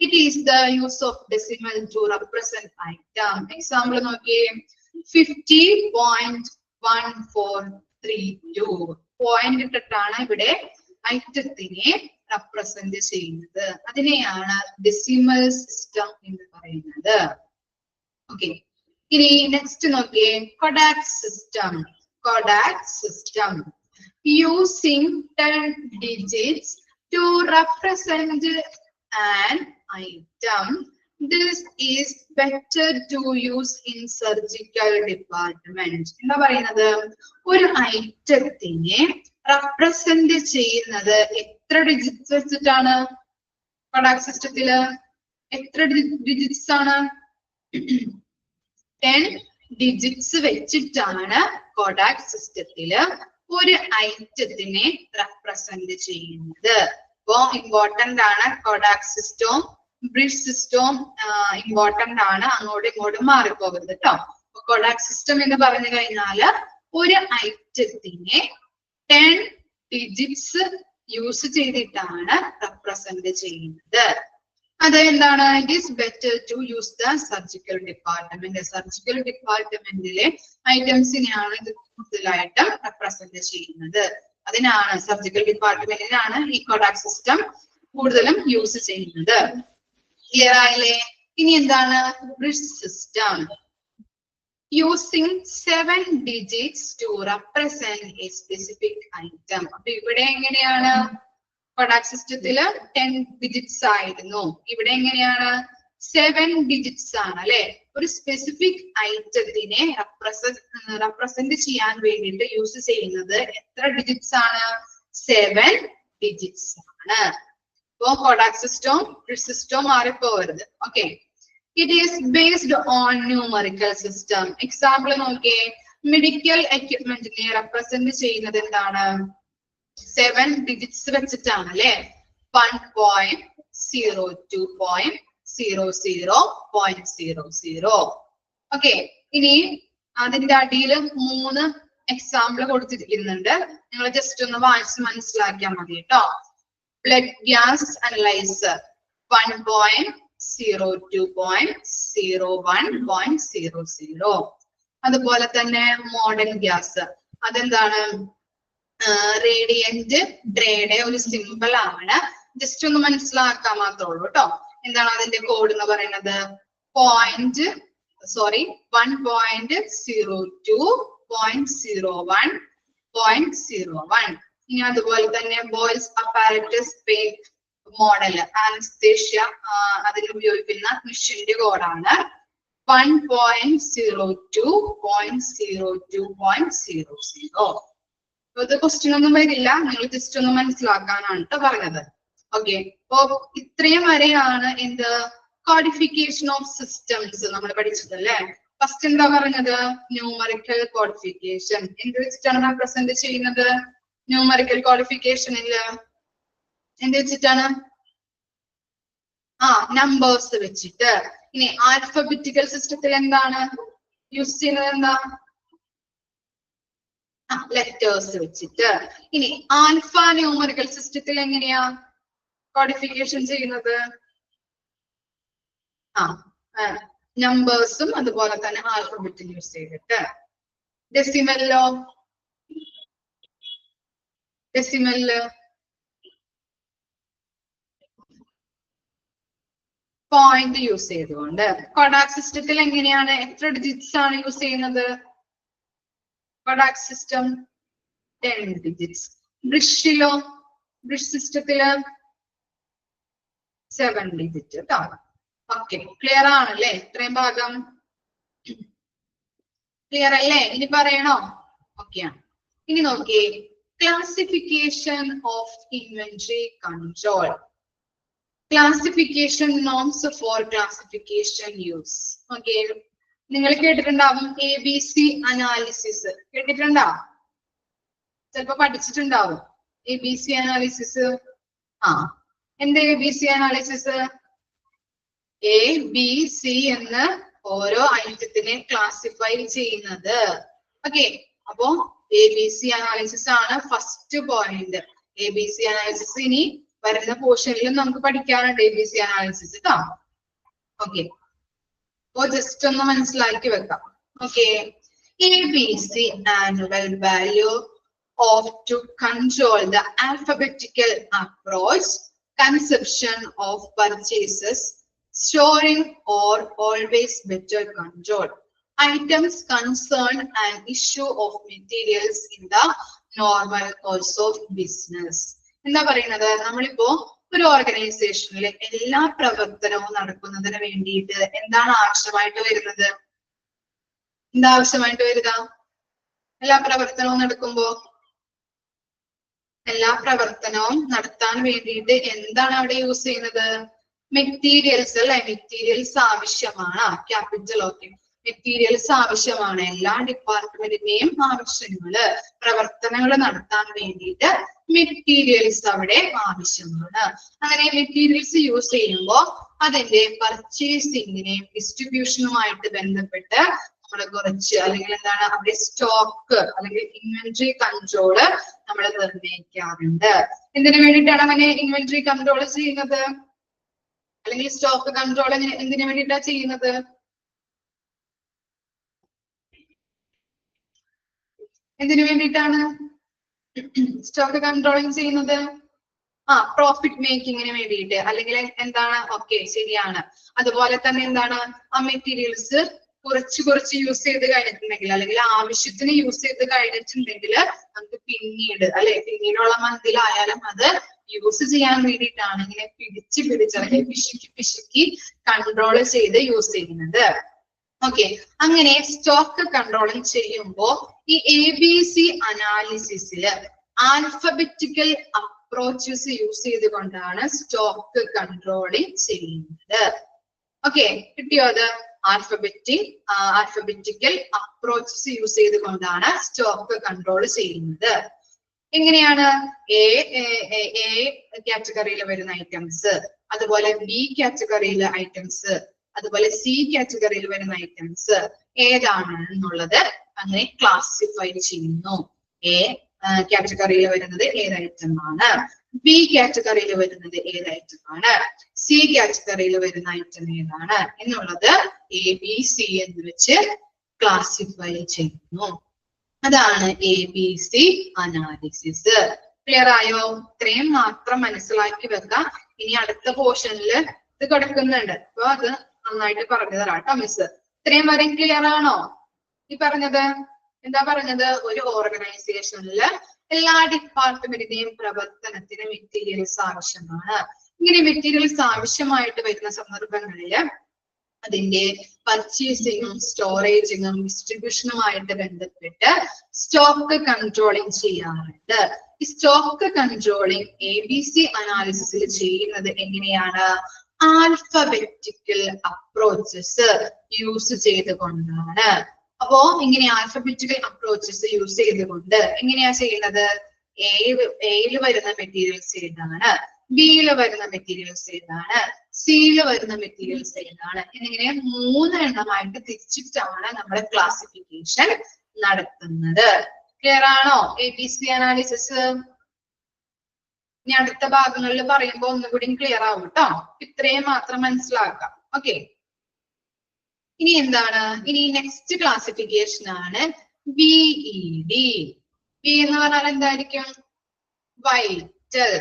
It is the use of decimal to represent item. Example നോക്കിയേ, 50.1432. പോയിന്റ് ഇട്ടിട്ടാണ് ഇവിടെ ഐറ്റത്തിനെ റെപ്രസെന്റ് ചെയ്യുന്നത്. അതിനെയാണ് ഡെസിമൽ സിസ്റ്റം എന്ന് പറയുന്നത്. ഓക്കെ, ഇനി നെക്സ്റ്റ് നോക്കിയേ, Kodak system. Kodak system using 10 digits to represent an item This is better to use in surgical department. എന്താ പറയുന്നത്? ഒരു ഐറ്റത്തിനെ റെപ്രസെന്റ് ചെയ്യുന്നത് എത്ര ഡിജിറ്റ്സ് വെച്ചിട്ടാണ്? കൊഡാക് സിസ്റ്റത്തില് എത്ര ഡിജിറ്റ്സ് ആണ്? 10 ഡിജിറ്റ്സ് വെച്ചിട്ടാണ് കൊഡാക് സിസ്റ്റത്തില് ഒരു ഐറ്റത്തിനെ റെപ്രസെന്റ് ചെയ്യുന്നത്. അപ്പോ ഇമ്പോർട്ടന്റ് ആണ് കൊഡാക് സിസ്റ്റവും ബ്രിഡ്ജ് സിസ്റ്റവും ഇമ്പോർട്ടന്റ് ആണ്. അങ്ങോട്ടും ഇങ്ങോട്ടും മാറിപ്പോകരുത് കേട്ടോ. കൊഡാക് സിസ്റ്റം എന്ന് പറഞ്ഞു കഴിഞ്ഞാല് ഒരു ഐറ്റത്തിനെ 10 ഡിജിറ്റ്സ് യൂസ് ചെയ്തിട്ടാണ് റെപ്രസെന്റ് ചെയ്യുന്നത്. അത് എന്താണ്? It is better to use the surgical department. Surgical ഡിപ്പാർട്ട്മെന്റിലെ ഐറ്റംസിനെയാണ് ഇത് കൂടുതലായിട്ട് റെപ്രസെന്റ് ചെയ്യുന്നത്. അതിനാണ് സർജിക്കൽ ഡിപ്പാർട്ട്മെന്റിനാണ് ഈ കൊഡാക് സിസ്റ്റം കൂടുതലും യൂസ് ചെയ്യുന്നത്. ക്ലിയർ ആയില്ലേ? ഇനി എന്താണ് bridge system? Using 7 digits to represent a specific item. അപ്പൊ ഇവിടെ എങ്ങനെയാണ്? കൊഡാക് സിസ്റ്റത്തില് 10 ഡിജിറ്റ്സ് ആയിരുന്നു. ഇവിടെ എങ്ങനെയാണ്? 7 ഡിജിറ്റ്സ് ആണ് അല്ലെ. ഒരു സ്പെസിഫിക് ഐറ്റത്തിനെ റെപ്രസെന്റ് ചെയ്യാൻ വേണ്ടിയിട്ട് യൂസ് ചെയ്യുന്നത് എത്ര ഡിജിറ്റ്സ് ആണ്? 7 ഡിജിറ്റ്സ് ആണ്. അപ്പോ കൊഡാക് സിസ്റ്റവും ബ്രിഡ്ജ് സിസ്റ്റവും മാറിപ്പോകരുത്. Okay. It is based on numerical system. Example നോക്കിയേ. മെഡിക്കൽ എക്യുപ്മെന്റിനെ റെപ്രസെന്റ് ചെയ്യുന്നത് എന്താണ്? 7 ഡിജിറ്റ്സ് വെച്ചിട്ടാണ് അല്ലെ. 1.02.00.00. ഓക്കെ. ഇനി അതിന്റെ അടിയിൽ 3 എക്സാമ്പിൾ കൊടുത്തിരിക്കുന്നുണ്ട്. നിങ്ങൾ ജസ്റ്റ് ഒന്ന് വായിച്ച് മനസ്സിലാക്കിയാൽ മതി കേട്ടോ. Blood gas analyser 1.02.01.00. അതുപോലെ തന്നെ മോഡേൺ ഗ്യാസ് അതെന്താണ്? റേഡിയന്റ് ഡ്രേയുടെ ഒരു സിമ്പിൾ ആണ്. ജസ്റ്റ് ഒന്ന് മനസ്സിലാക്കാൻ മാത്രമേ ഉള്ളൂ കേട്ടോ. എന്താണ് അതിന്റെ കോഡ് എന്ന് പറയുന്നത്? 1.02.01.01. ഇനി അതുപോലെ തന്നെ ബോയ്സ് അപ്പാരറ്റസ് പേക്ക് മോഡൽ അനസ്തേഷ്യ അതിൽ ഉപയോഗിക്കുന്ന മെഷീന്റെ കോഡാണ് 1.02.02.00. ഇത് ക്വസ്റ്റ്യൻ ഒന്നും വരില്ല. നിങ്ങൾ ജസ്റ്റ് ഒന്ന് മനസ്സിലാക്കാനാണ് കേട്ടോ പറഞ്ഞത്. ഓക്കെ. അപ്പൊ ഇത്രയും വരെയാണ് എന്ത് കോഡിഫിക്കേഷൻ ഓഫ് സിസ്റ്റംസ് നമ്മൾ പഠിച്ചത് അല്ലെ. ഫസ്റ്റ് എന്താ പറഞ്ഞത്? Numerical codification. എന്ത് വെച്ചിട്ടാണ് റെപ്രസെന്റ് ചെയ്യുന്നത്? ന്യൂമറിക്കൽ കോഡിഫിക്കേഷനില് എന്ത് വെച്ചിട്ടാണ്? നമ്പേഴ്സ് വെച്ചിട്ട്. ഇനി ആൽഫബറ്റിക്കൽ സിസ്റ്റത്തിൽ എന്താണ് യൂസ് ചെയ്യുന്നത്? എന്താ? ലെറ്റേഴ്സ് വെച്ചിട്ട്. ഇനി ആൽഫ ന്യൂമറിക്കൽ സിസ്റ്റത്തിൽ എങ്ങനെയാ കോഡിഫിക്കേഷൻ ചെയ്യുന്നത്? നമ്പേഴ്സും അതുപോലെ തന്നെ ആൽഫബറ്റും യൂസ് ചെയ്തിട്ട്. ഡെസിമലിലോ? ഡെസിമലില് പോയിന്റ് യൂസ് ചെയ്തുകൊണ്ട്. കൊഡാക് സിസ്റ്റത്തിൽ എങ്ങനെയാണ്? എത്ര ഡിജിറ്റ്സ് ആണ് യൂസ് ചെയ്യുന്നത്? Kodak system 10 digits. ബ്രിഡ്ജിലോ? ബ്രിഡ്ജ് സിസ്റ്റത്തില് 7 ഡിജിറ്റ് കേട്ടോ. ഓക്കെ. ക്ലിയർ ആണല്ലേ? ഇത്രയും ഭാഗം ക്ലിയർ അല്ലേ? ഇനി പറയണോ? ഓക്കെ. ഇനി നോക്കിയേ. Classification of inventory control. Classification norms for classification use. Okay. നിങ്ങൾ കേട്ടിട്ടുണ്ടാവും ABC അനാലിസിസ്. കേട്ടിട്ടുണ്ടാവും, ചിലപ്പോ പഠിച്ചിട്ടുണ്ടാവും ABC അനാലിസിസ്. എന്താ ABC അനാലിസിസ്? ABC എന്ന് ഓരോ ഐറ്റത്തിനെ ക്ലാസിഫൈ ചെയ്യുന്നത്. ഓക്കെ. അപ്പോ ABC അനാലിസിസ് ആണ് ഫസ്റ്റ് പോയിന്റ്. ABC അനാലിസിസ് ഇനി വരുന്ന പോർഷനിലും നമുക്ക് പഠിക്കാനുണ്ട് ABC അനാലിസിസ് കേട്ടോ. ഓക്കെ. അപ്പോ ജസ്റ്റ് ഒന്ന് മനസ്സിലാക്കി വെക്കാം. Okay. ABC annual value of to control the alphabetical approach, conception of purchases, storing or always better control. Items concern an issue of materials in the normal course of business. എന്താ പറയുന്നത്? നമ്മളിപ്പോ ഒരു ഓർഗനൈസേഷനിലെ എല്ലാ പ്രവർത്തനവും നടക്കുന്നതിന് വേണ്ടിയിട്ട് എന്താണ് ആവശ്യമായിട്ട് വരുന്നത്? എന്താ ആവശ്യമായിട്ട് വരിക? എല്ലാ പ്രവർത്തനവും നടക്കുമ്പോ എല്ലാ പ്രവർത്തനവും നടത്താൻ വേണ്ടിയിട്ട് എന്താണ് അവിടെ യൂസ് ചെയ്യുന്നത്? മെറ്റീരിയൽസ് അല്ലെ? മെറ്റീരിയൽസ് ആവശ്യമാണ്. Capital okay. മെറ്റീരിയൽസ് ആവശ്യമാണ്. എല്ലാ ഡിപ്പാർട്ട്മെന്റിന്റെയും ആവശ്യങ്ങള് പ്രവർത്തനങ്ങൾ നടത്താൻ വേണ്ടിയിട്ട് മെറ്റീരിയൽസ് അവിടെ ആവശ്യമാണ്. അങ്ങനെ മെറ്റീരിയൽസ് യൂസ് ചെയ്യുമ്പോൾ അതിന്റെ പർച്ചേസിങ്ങിനെയും ഡിസ്ട്രിബ്യൂഷനുമായിട്ട് ബന്ധപ്പെട്ട് നമ്മൾ കുറച്ച് അല്ലെങ്കിൽ എന്താണ് അവിടെ സ്റ്റോക്ക് അല്ലെങ്കിൽ ഇൻവെന്ററി കൺട്രോള് നമ്മൾ നിർണ്ണയിക്കാറുണ്ട്. എന്തിനു വേണ്ടിയിട്ടാണ് അങ്ങനെ ഇൻവെന്ററി കൺട്രോൾ ചെയ്യുന്നത്? അല്ലെങ്കിൽ സ്റ്റോക്ക് കൺട്രോൾ എന്തിനു വേണ്ടിയിട്ടാണ് ചെയ്യുന്നത്? എന്തിനു വേണ്ടിയിട്ടാണ് സ്റ്റോക്ക് കൺട്രോളിങ് ചെയ്യുന്നത്? പ്രോഫിറ്റ് മേക്കിങ്ങിന് വേണ്ടിയിട്ട് അല്ലെങ്കിൽ എന്താണ്? ഓക്കെ, ശരിയാണ്. അതുപോലെ തന്നെ എന്താണ് ആ മെറ്റീരിയൽസ് കുറച്ച് യൂസ് ചെയ്ത് കഴിഞ്ഞിട്ടുണ്ടെങ്കിൽ അല്ലെങ്കിൽ ആവശ്യത്തിന് യൂസ് ചെയ്ത് കഴിഞ്ഞിട്ടുണ്ടെങ്കിൽ നമുക്ക് പിന്നീട് അല്ലെ പിന്നീടുള്ള മന്തിലായാലും അത് യൂസ് ചെയ്യാൻ വേണ്ടിയിട്ടാണ് ഇങ്ങനെ പിടിച്ച് അല്ലെങ്കിൽ പിശുക്കി കൺട്രോൾ ചെയ്ത് യൂസ് ചെയ്യുന്നത്. ഓക്കെ, അങ്ങനെ സ്റ്റോക്ക് കൺട്രോളിങ് ചെയ്യുമ്പോൾ ഈ ABC അനാലിസിസില് ആൽഫബറ്റിക്കൽ അപ്രോച്ചസ് യൂസ് ചെയ്തുകൊണ്ടാണ് സ്റ്റോക്ക് കൺട്രോളിങ് ചെയ്യുന്നത്. ഓക്കെ, കിട്ടിയോ അത്? ആൽഫബറ്റിക്കൽ അപ്രോച്ചസ് യൂസ് ചെയ്തുകൊണ്ടാണ് സ്റ്റോക്ക് കൺട്രോൾ ചെയ്യുന്നത്. എങ്ങനെയാണ്? എ കാറ്റഗറിയിൽ വരുന്ന ഐറ്റംസ്, അതുപോലെ ബി കാറ്റഗറിയിലെ ഐറ്റംസ്, അതുപോലെ സി കാറ്റഗറിയിൽ വരുന്ന ഐറ്റംസ് ഏതാണ് എന്നുള്ളത് അങ്ങനെ ക്ലാസിഫൈ ചെയ്യുന്നു. എ കാറ്റഗറിയിൽ വരുന്നത് ഏത് ഐറ്റം ആണ്, ബി കാറ്റഗറിയിൽ വരുന്നത് ഏത് ഐറ്റം ആണ്, സി കാറ്റഗറിയിൽ വരുന്ന ഐറ്റം ഏതാണ് എന്നുള്ളത് ABC എന്ന് വെച്ച് ക്ലാസിഫൈ ചെയ്യുന്നു. അതാണ് ABC അനാലിസിസ്. ക്ലിയർ ആയോ? ഇത്രയും മാത്രം മനസ്സിലാക്കി വെക്കാം. ഇനി അടുത്ത പോർഷനിൽ ഇത് കൊടുക്കുന്നുണ്ട്, അപ്പൊ അത് നന്നായിട്ട് പറഞ്ഞു തരാം കേട്ടോ മിസ്. ഇത്രയും വരെ ക്ലിയർ ആണോ? ഈ പറഞ്ഞത് എന്താ പറഞ്ഞത്? ഒരു ഓർഗനൈസേഷനിൽ എല്ലാ ഡിപ്പാർട്ട്മെന്റിന്റെയും പ്രവർത്തനത്തിന് മെറ്റീരിയൽസ് ആവശ്യമാണ്. ഇങ്ങനെ മെറ്റീരിയൽസ് ആവശ്യമായിട്ട് വരുന്ന സന്ദർഭങ്ങളില് അതിന്റെ പർച്ചേസിങ്ങും സ്റ്റോറേജിങ്ങും ഡിസ്ട്രിബ്യൂഷനുമായിട്ട് ബന്ധപ്പെട്ട് സ്റ്റോക്ക് കൺട്രോളിങ് ചെയ്യാറുണ്ട്. ഈ സ്റ്റോക്ക് കൺട്രോളിങ് ABC അനാലിസിസിൽ ചെയ്യുന്നത് എങ്ങനെയാണ്? ആൽഫബറ്റിക്കൽ അപ്രോച്ചസ് യൂസ് ചെയ്തുകൊണ്ടാണ്. അപ്പോ ഇങ്ങനെ ആൽഫബറ്റിക്കൽ അപ്രോച്ചസ് യൂസ് ചെയ്തുകൊണ്ട് എങ്ങനെയാ ചെയ്യുന്നത്? എയിൽ വരുന്ന മെറ്റീരിയൽസ് ഏതാണ്, ബിയിൽ വരുന്ന മെറ്റീരിയൽസ് ഏതാണ്, സിയിൽ വരുന്ന മെറ്റീരിയൽസ് ഏതാണ് എന്നിങ്ങനെ 3 എണ്ണമായിട്ട് തിരിച്ചിട്ടാണ് നമ്മുടെ ക്ലാസിഫിക്കേഷൻ നടത്തുന്നത്. ക്ലിയർ ആണോ ABC അനാലിസിസ്? ഇനി അടുത്ത ഭാഗങ്ങളിൽ പറയുമ്പോൾ ഒന്നുകൂടി ക്ലിയർ ആവും കേട്ടോ. ഇത്രയും മാത്രം മനസ്സിലാക്കാം. ഓക്കെ, ഇനി എന്താണ്? ഇനി നെക്സ്റ്റ് ക്ലാസിഫിക്കേഷൻ ആണ് VED. ബി എന്ന് പറഞ്ഞാൽ എന്തായിരിക്കും? വൈറ്റൽ.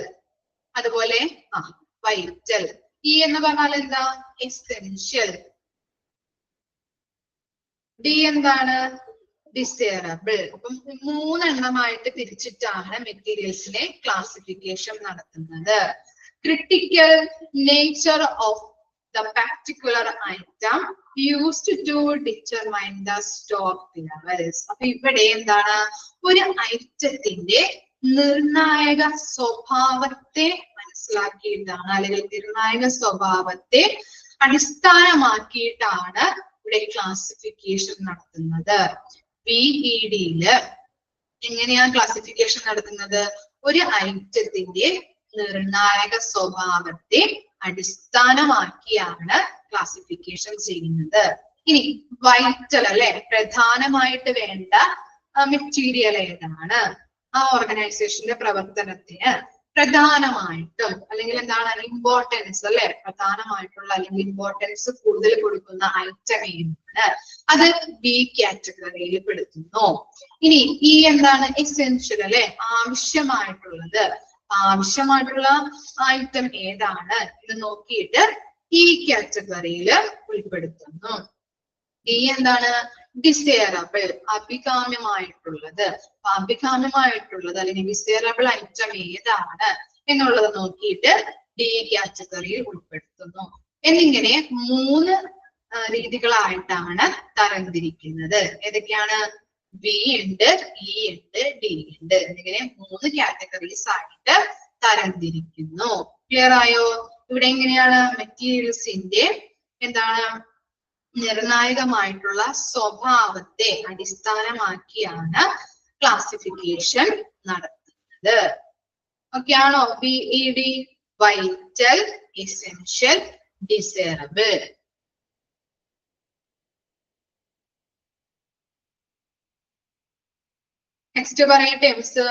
അതുപോലെ വൈറ്റൽ. ഇ എന്ന് പറഞ്ഞാൽ എന്താ? എസെൻഷ്യൽ. ഡി എന്താണ്? ഡിസൈറബിൾ. അപ്പം 3 എണ്ണമായിട്ട് തിരിച്ചിട്ടാണ് മെറ്റീരിയൽസിനെ ക്ലാസിഫിക്കേഷൻ നടത്തുന്നത്. Critical nature of the particular item used to determine the stock levels. അപ്പൊ ഇവിടെ എന്താണ്? ഒരു ഐറ്റത്തിന്റെ നിർണായക സ്വഭാവത്തെ മനസ്സിലാക്കിയിട്ടാണ് അല്ലെങ്കിൽ നിർണായക സ്വഭാവത്തെ അടിസ്ഥാനമാക്കിയിട്ടാണ് ഇവിടെ ക്ലാസിഫിക്കേഷൻ നടത്തുന്നത്. VEDയില് എങ്ങനെയാണ് ക്ലാസിഫിക്കേഷൻ നടത്തുന്നത്? ഒരു ഐറ്റത്തിന്റെ നിർണായക സ്വഭാവത്തെ അടിസ്ഥാനമാക്കിയാണ് ക്ലാസിഫിക്കേഷൻ ചെയ്യുന്നത്. ഇനി വൈറ്റൽ അല്ലെ, പ്രധാനമായിട്ട് വേണ്ട മെറ്റീരിയൽ ഏതാണ്? ആ ഓർഗനൈസേഷന്റെ പ്രവർത്തനത്തിന് പ്രധാനമായിട്ടും അല്ലെങ്കിൽ എന്താണ് ഇമ്പോർട്ടൻസ് അല്ലെ, പ്രധാനമായിട്ടുള്ള അല്ലെങ്കിൽ ഇമ്പോർട്ടൻസ് കൂടുതൽ കൊടുക്കുന്ന ഐറ്റം ഏതാണ്? അത് ബി കാറ്റഗറിയിൽ പെടുത്തുന്നു. ഇനി ഈ എന്താണ്? എസെൻഷ്യൽ അല്ലെ, ആവശ്യമായിട്ടുള്ളത്. ആവശ്യമായിട്ടുള്ള ഐറ്റം ഏതാണ് എന്ന് നോക്കിയിട്ട് ഈ കാറ്റഗറിയിൽ ഉൾപ്പെടുത്തുന്നു. ഡി എന്താണ്? ഡിസൈറബിൾ, അഭികാമ്യമായിട്ടുള്ളത്. അഭികാമ്യമായിട്ടുള്ളത് അല്ലെങ്കിൽ ഡിസൈറബിൾ ഐറ്റം ഏതാണ് എന്നുള്ളത് നോക്കിയിട്ട് ഡി കാറ്റഗറിയിൽ ഉൾപ്പെടുത്തുന്നു. എന്നിങ്ങനെ 3 രീതികളായിട്ടാണ് തരംതിരിക്കുന്നത്. ഏതൊക്കെയാണ്? ബി ഉണ്ട്, ഇ ഉണ്ട്, ഡി ഉണ്ട്. എന്നിങ്ങനെ 3 കാറ്റഗറീസ് ആയിട്ട് തരംതിരിക്കുന്നു. ക്ലിയർ ആയോ? ഇവിടെ എങ്ങനെയാണ് മെറ്റീരിയൽസിന്റെ എന്താണ് നിർണായകമായിട്ടുള്ള സ്വഭാവത്തെ അടിസ്ഥാനമാക്കിയാണ് ക്ലാസിഫിക്കേഷൻ നടത്തുന്നത്. ഓക്കെ ആണോ? B E D vital, essential, desirable. Next പറയട്ടെ മിസ്.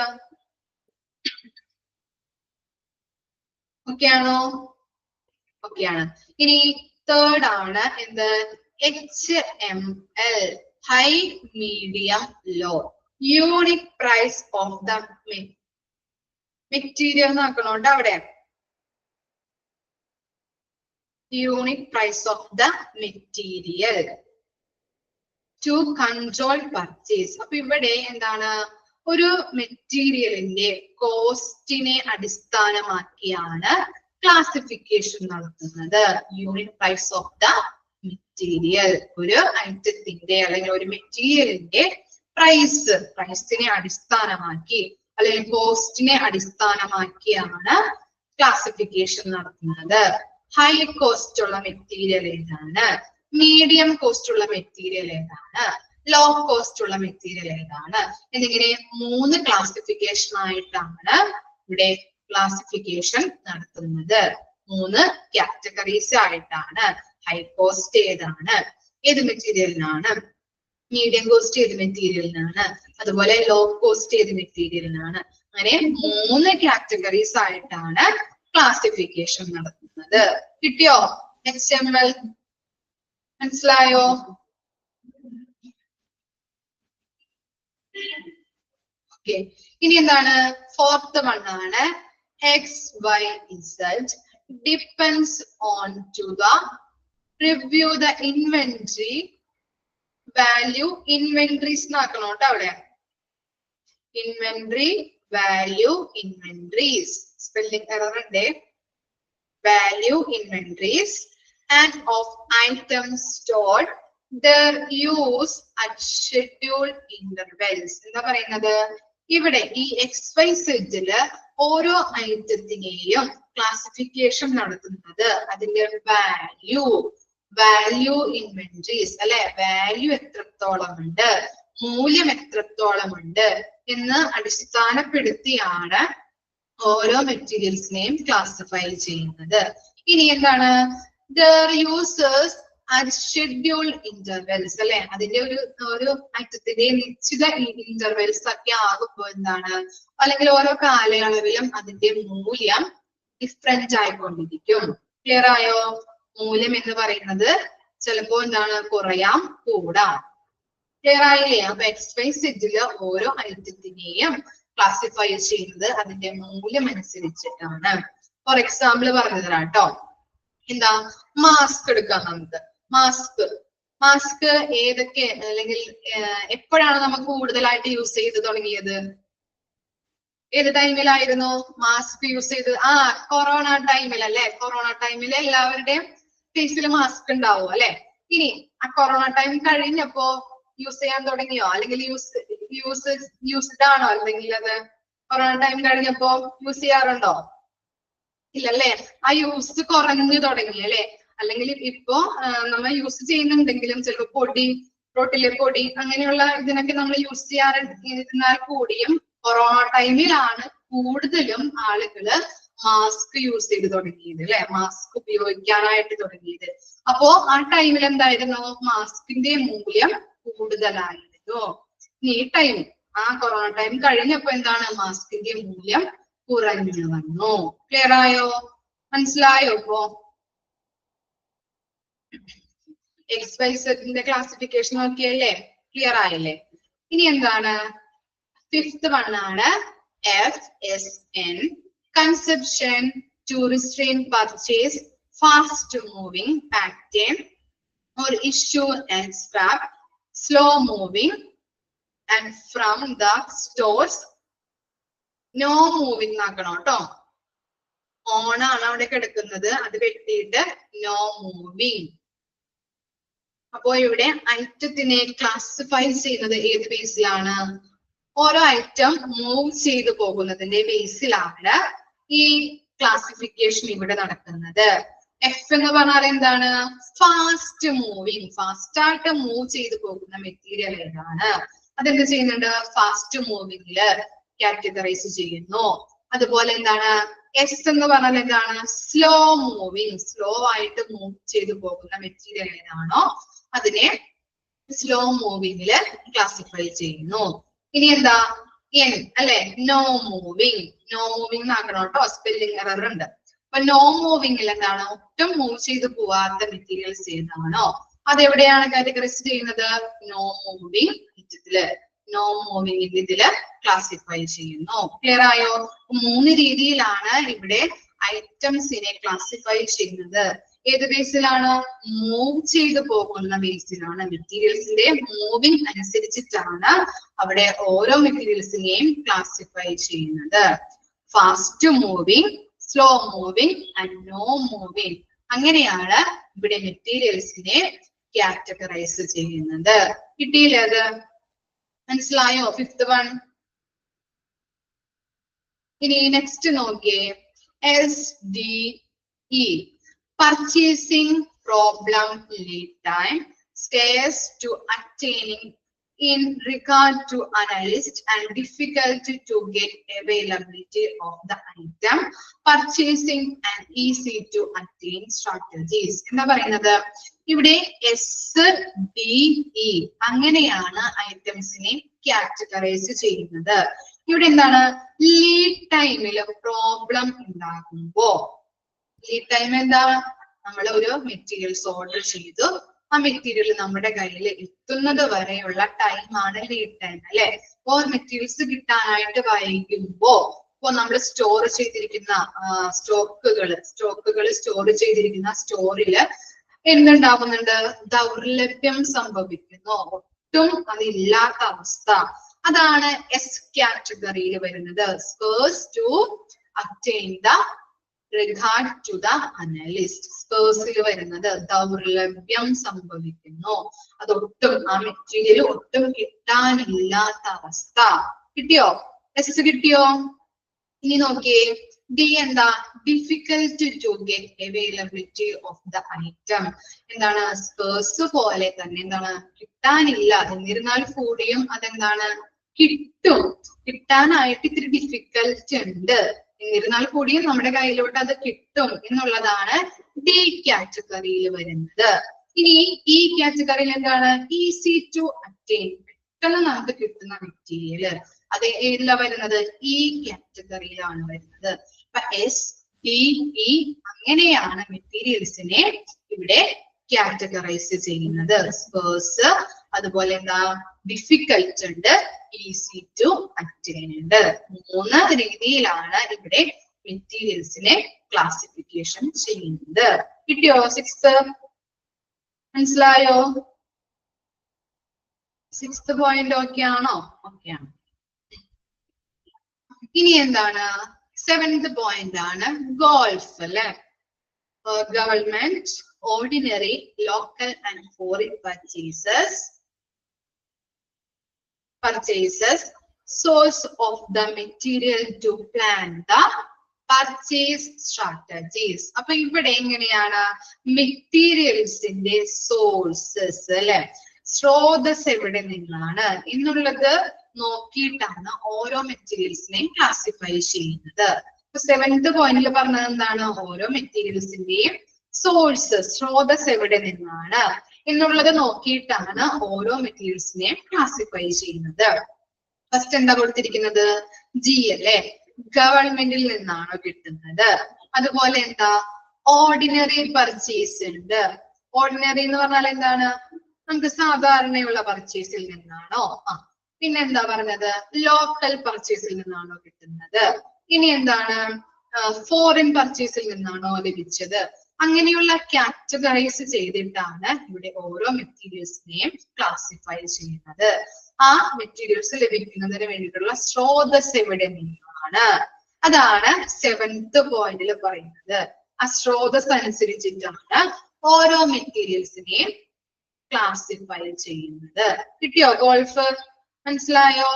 ഓക്കെ ആണോ? ഓക്കെ ആണ്. ഇനി തേർഡ് ആണ് എന്ത്? HML, high medium low. Unique price of the material നോക്കണോണ്ട് അവിടെ unique price of the material to control purchase. അപ്പൊ ഇവിടെ എന്താണ്? ഒരു മെറ്റീരിയലിന്റെ കോസ്റ്റിനെ അടിസ്ഥാനമാക്കിയാണ് ക്ലാസിഫിക്കേഷൻ നടത്തുന്നത്. Unit price of the material, ഒരു ഐറ്റത്തിന്റെ അല്ലെങ്കിൽ ഒരു മെറ്റീരിയലിന്റെ പ്രൈസിനെ അടിസ്ഥാനമാക്കി അല്ലെങ്കിൽ കോസ്റ്റിനെ അടിസ്ഥാനമാക്കിയാണ് ക്ലാസിഫിക്കേഷൻ നടത്തുന്നത്. ഹൈ കോസ്റ്റ് ഉള്ള മെറ്റീരിയൽ ഏതാണ്? മീഡിയം കോസ്റ്റ് ഉള്ള മെറ്റീരിയൽ ഏതാണ്? ലോ കോസ്റ്റ് ഉള്ള മെറ്റീരിയൽ ഏതാണ്? എന്നിങ്ങനെ 3 ക്ലാസിഫിക്കേഷൻ ആയിട്ടാണ് ഇവിടെ ക്ലാസിഫിക്കേഷൻ നടത്തുന്നത്. 3 കാറ്റഗറീസ് ആയിട്ടാണ്. ഹൈ കോസ്റ്റ് ഏതാണ്? ഏത് മെറ്റീരിയലിനാണ്? മീഡിയം കോസ്റ്റ് ഏത് മെറ്റീരിയലിനാണ്? അതുപോലെ ലോ കോസ്റ്റ് ഏത് മെറ്റീരിയലിനാണ്? അങ്ങനെ 3 കാറ്റഗറീസ് ആയിട്ടാണ് ക്ലാസിഫിക്കേഷൻ നടത്തുന്നത്. കിട്ടിയോ? HML മനസ്സിലായോ? ഓക്കെ. ഇനി എന്താണ്? ഫോർത്ത് വൺ ആണ് XYZ depends on to the review the inventory value. Inventories നാക്കണം ട്ടോ അവിടെ. Inventory value, inventories spelling error ഉണ്ട്. Value inventories and of items stored, their use at scheduled intervals. എന്താ പറയുന്നത്? ഇവിടെ ഈ XYZ ഓരോ ഐറ്റത്തിനെയും ക്ലാസിഫിക്കേഷൻ നടത്തുന്നത് അതിന്റെ വാല്യൂ ഇൻവെന്ററീസ് അല്ലെ, വാല്യൂ എത്രത്തോളം ഉണ്ട്, മൂല്യം എത്രത്തോളം ഉണ്ട് എന്ന് അടിസ്ഥാനപ്പെടുത്തിയാണ് ഓരോ മെറ്റീരിയൽസിനെയും ക്ലാസിഫൈ ചെയ്യുന്നത്. ഇനി എന്താണ്? their uses at scheduled intervals അല്ലെ, അതിന്റെ ഒരു ഐറ്റത്തിന്റെ നിശ്ചിത ഇന്റർവെൽസ് ഒക്കെ ആകുമ്പോൾ എന്താണ്, അല്ലെങ്കിൽ ഓരോ കാലയളവിലും അതിന്റെ മൂല്യം ഡിഫറെന്റ് ആയിക്കൊണ്ടിരിക്കും. ക്ലിയർ ആയോ? മൂല്യം എന്ന് പറയുന്നത് ചിലപ്പോ എന്താണ്, കുറയാം, കൂടാം. ക്ലിയർ ആയില്ലേ? അപ്പൊ XYZ ഓരോ ഐറ്റത്തിനെയും ക്ലാസിഫൈ ചെയ്യുന്നത് അതിന്റെ മൂല്യം അനുസരിച്ചിട്ടാണ്. ഫോർ എക്സാമ്പിൾ പറഞ്ഞു തരാം കേട്ടോ. എന്താ? മാസ്ക് എടുക്കാം നമുക്ക്. മാസ്ക് ഏതൊക്കെ അല്ലെങ്കിൽ എപ്പോഴാണ് നമുക്ക് കൂടുതലായിട്ട് യൂസ് ചെയ്ത് തുടങ്ങിയത്? ഏത് ടൈമിലായിരുന്നു മാസ്ക് യൂസ് ചെയ്ത്? കൊറോണ ടൈമിൽ അല്ലെ. കൊറോണ ടൈമിൽ എല്ലാവരുടെയും ഫേസിൽ മാസ്ക് ഉണ്ടാവും അല്ലെ. ഇനി ആ കൊറോണ ടൈം കഴിഞ്ഞപ്പോ യൂസ് ചെയ്യാൻ തുടങ്ങിയോ? അല്ലെങ്കിൽ യൂസ്ഡ് ആണോ? അല്ലെങ്കിൽ അത് കൊറോണ ടൈം കഴിഞ്ഞപ്പോ യൂസ് ചെയ്യാറുണ്ടോ? ഇല്ലല്ലേ. ആ യൂസ് കുറഞ്ഞു തുടങ്ങി അല്ലെ. അല്ലെങ്കിൽ ഇപ്പോ നമ്മൾ യൂസ് ചെയ്യുന്നുണ്ടെങ്കിലും ചിലപ്പോ റോട്ടിലെ പൊടി അങ്ങനെയുള്ള ഇതിനൊക്കെ നമ്മൾ യൂസ് ചെയ്യാറിരുന്നാൽ കൂടിയും കൊറോണ ടൈമിലാണ് കൂടുതലും ആളുകള് മാസ്ക് യൂസ് ചെയ്ത് തുടങ്ങിയത് അല്ലെ, മാസ്ക് ഉപയോഗിക്കാനായിട്ട് തുടങ്ങിയത്. അപ്പോ ആ ടൈമിൽ എന്തായിരുന്നു? മാസ്കിന്റെ മൂല്യം കൂടുതലായിരുന്നു. ഈ ടൈം, ആ കൊറോണ ടൈം കഴിഞ്ഞപ്പോ എന്താണ്? മാസ്കിന്റെ മൂല്യം കുറഞ്ഞു വന്നു. ക്ലിയർ ആയോ? മനസ്സിലായോ? ഇപ്പോ XYZ ക്ലാസിഫിക്കേഷൻ നോക്കിയല്ലേ? ക്ലിയർ ആയല്ലേ? ഇനി എന്താണ്? ഫിഫ്ത് വൺ ആണ് FSN, conception to restrain purchase, fast moving pattern or issue and scrap, slow moving and from the stores, no moving ആക്കണം കേട്ടോ. ഓൺ ആണ് അവിടെ കിടക്കുന്നത്, അത് വെട്ടിയിട്ട് നോ മൂവിങ്. അപ്പോ ഇവിടെ ഐറ്റത്തിനെ ക്ലാസിഫൈ ചെയ്യുന്നത് ഏത് ബേസിലാണ്? ഓരോ ഐറ്റം മൂവ് ചെയ്തു പോകുന്നതിന്റെ ബേസിലാണ് ഈ ക്ലാസിഫിക്കേഷൻ ഇവിടെ നടക്കുന്നത്. എഫ് എന്ന് പറഞ്ഞാൽ എന്താണ്? ഫാസ്റ്റ് മൂവിങ്, ഫാസ്റ്റ് ആയിട്ട് മൂവ് ചെയ്തു പോകുന്ന മെറ്റീരിയൽ ഏതാണ് അതെന്ത് ചെയ്യുന്നുണ്ട്? ഫാസ്റ്റ് മൂവിങ്ങില് കാറ്റഗറൈസ് ചെയ്യുന്നു. അതുപോലെ എന്താണ്? എസ് എന്ന് പറഞ്ഞാൽ എന്താണ്? സ്ലോ മൂവിങ്, സ്ലോ ആയിട്ട് മൂവ് ചെയ്തു പോകുന്ന മെറ്റീരിയൽ ഏതാണോ അതിനെ സ്ലോ മൂവിങ്ങില് ക്ലാസിഫൈ ചെയ്യുന്നു. ഇനി എന്താ? എൻ അല്ലെ, നോ മൂവിങ്. നോ മൂവിങ് ആക്കണം കേട്ടോ, സ്പെല്ലിംഗ് എറർ ഉണ്ട്. അപ്പൊ നോ മൂവിങ്ങിൽ എന്താണ്? ഒട്ടും മൂവ് ചെയ്ത് പോവാത്ത മെറ്റീരിയൽസ് ഏതാണോ അതെവിടെയാണ് കാറ്റഗറൈസ് ചെയ്യുന്നത്? നോ മൂവിങ് ഐറ്റത്തില്, നോ മൂവിങ് ഇതില് ക്ലാസിഫൈ ചെയ്യുന്നു. ക്ലിയർ ആയോ? 3 രീതിയിലാണ് ഇവിടെ ഐറ്റംസിനെ ക്ലാസിഫൈ ചെയ്യുന്നത്. ഏത് ബേസിലാണ്? മൂവ് ചെയ്തു പോകുന്ന ബേസിലാണ്. മെറ്റീരിയൽസിന്റെ മൂവിങ് അനുസരിച്ചിട്ടാണ് അവിടെ ഓരോ മെറ്റീരിയൽസിനെയും ക്ലാസിഫൈ ചെയ്യുന്നത്. Fast moving, slow moving and no moving. അങ്ങനെയാണ് ഇവിടെ മെറ്റീരിയൽസിനെ കാറ്റഗറൈസ് ചെയ്യുന്നത്. കിട്ടിയില്ലേ അത്? മനസ്സിലായോ? 5th one. ഇനി നെക്സ്റ്റ് നോക്കിയേ, SDE, purchasing problem lead time, scarce to attaining in regard to analyst and difficult to get availability of the item, purchasing and easy to attain strategies. എന്താ പറയുന്നത്? ഇവിടെ SDE അങ്ങനെയാണ് ഐറ്റംസിനെ കാറ്റഗറൈസ് ചെയ്യുന്നത്. ഇവിടെ എന്താണ്? ലീഡ് ടൈമില് പ്രോബ്ലം ഉണ്ടാകുമ്പോ, ലീഡ് ടൈം എന്താ? നമ്മൾ ഒരു മെറ്റീരിയൽസ് ഓർഡർ ചെയ്തു, ആ മെറ്റീരിയൽ നമ്മുടെ കയ്യിൽ എത്തുന്നത് വരെയുള്ള ടൈമാണ് ലീഡ് ടൈം അല്ലെ. ഇപ്പോ മെറ്റീരിയൽസ് കിട്ടാനായിട്ട് വൈകുമ്പോ, ഇപ്പൊ നമ്മൾ സ്റ്റോർ ചെയ്തിരിക്കുന്ന സ്റ്റോക്കുകൾ സ്റ്റോർ ചെയ്തിരിക്കുന്ന സ്റ്റോറില് എന്തുണ്ടാകുന്നുണ്ട്? ദൗർലഭ്യം സംഭവിക്കുന്നു, ഒട്ടും അതില്ലാത്ത അവസ്ഥ. അതാണ് എസ് കാറ്റഗറിയിൽ വരുന്നത്. Scarce to attain the regard to the analyst. സ്പേഴ്സിൽ വരുന്നത് ദൗർലഭ്യം സംഭവിക്കുന്നു, അതൊട്ടും ആ മെറ്റീരിയൽ ഒട്ടും കിട്ടാനില്ലാത്ത അവസ്ഥ. കിട്ടിയോ? എസ് കിട്ടിയോ? ഇനി നോക്കിയേ, ഡി എന്താ? Difficult to get availability of the item. എന്താണ്? സ്പേഴ്സ് പോലെ തന്നെ എന്താണ്? കിട്ടാനില്ല, എന്നിരുന്നാൽ കൂടിയും അതെന്താണ്? കിട്ടും, കിട്ടാനായിട്ട് ഇത്തിരി ഡിഫിക്കൽറ്റ് ഉണ്ട്, എന്നിരുന്നാൽ കൂടിയും നമ്മുടെ കയ്യിലോട്ട് അത് കിട്ടും എന്നുള്ളതാണ് ഡി കാറ്റഗറിയിൽ വരുന്നത്. ഇനി ഈ കാറ്റഗറിയിൽ എന്താണ്? ഈസി ടു അറ്റൈൻ, പെട്ടെന്ന് നമുക്ക് കിട്ടുന്ന മെറ്റീരിയൽ, അത് ഏതിലാ വരുന്നത്? ഈ കാറ്റഗറിയിലാണ് വരുന്നത്. അപ്പൊ SDE അങ്ങനെയാണ് മെറ്റീരിയൽസിനെ ഇവിടെ കാറ്റഗറൈസ് ചെയ്യുന്നത്. സ്പേഴ്സ്, അതുപോലെ എന്താ? ഡിഫിക്കൽട്ട് ഉണ്ട്, ഈസി ടു അറ്റൈൻ ഉണ്ട്. 3 രീതിയിലാണ് ഇവിടെ മെറ്റീരിയൽസിനെ ക്ലാസിഫിക്കേഷൻ ചെയ്യുന്നത്. കിട്ടിയോ? 6th മനസ്സിലായോ? 6th പോയിന്റ് ഓക്കെ ആണോ? ഓക്കെ ആണ്. ഇനി എന്താണ്? 7th പോയിന്റ് ആണ് ഗോൾഫ് അല്ലെ. Government, ordinary, local and foreign purchases, source of the material to plan the purchase strategies. അപ്പൊ ഇവിടെ എങ്ങനെയാണ് മെറ്റീരിയൽസിന്റെ സോഴ്സസ് അല്ലെ, സ്രോതസ് എവിടെ നിന്നാണ് എന്നുള്ളത് നോക്കിയിട്ടാണ് ഓരോ മെറ്റീരിയൽസിനെയും ക്ലാസിഫൈ ചെയ്യുന്നത്. 7th പോയിന്റിൽ പറഞ്ഞത് എന്താണ്? ഓരോ മെറ്റീരിയൽസിന്റെയും സോഴ്സസ്, സ്രോതസ് എവിടെ നിന്നാണ് എന്നുള്ളത് നോക്കിയിട്ടാണ് ഓരോ മെറ്റീരിയൽസിനെയും ക്ലാസിഫൈ ചെയ്യുന്നത്. ഫസ്റ്റ് എന്താ കൊടുത്തിരിക്കുന്നത്? ജി അല്ലെ, ഗവൺമെന്റിൽ നിന്നാണോ കിട്ടുന്നത്. അതുപോലെ എന്താ? ഓർഡിനറി പർച്ചേസ് ഉണ്ട്. ഓർഡിനറി എന്ന് പറഞ്ഞാൽ എന്താണ്? നമുക്ക് സാധാരണയുള്ള പർച്ചേസിൽ നിന്നാണോ? പിന്നെ എന്താ പറഞ്ഞത്? ലോക്കൽ പർച്ചേസിൽ നിന്നാണോ കിട്ടുന്നത്? ഇനി എന്താണ്? ഫോറിൻ പർച്ചേസിൽ നിന്നാണോ ലഭിച്ചത്? അങ്ങനെയുള്ള കാറ്റഗറൈസ് ചെയ്തിട്ടാണ് ഇവിടെ ഓരോ മെറ്റീരിയൽസിനെയും ക്ലാസിഫൈ ചെയ്യുന്നത്. ആ മെറ്റീരിയൽസ് ലഭിക്കുന്നതിന് വേണ്ടിയിട്ടുള്ള സ്രോതസ് എവിടെ നിന്നാണ്, അതാണ് 7th പോയിന്റിൽ പറയുന്നത്. ആ സ്രോതസ് അനുസരിച്ചിട്ടാണ് ഓരോ മെറ്റീരിയൽസിനെയും ക്ലാസിഫൈ ചെയ്യുന്നത്. കിട്ടിയോ ഗോൾഫ്? മനസ്സിലായോ?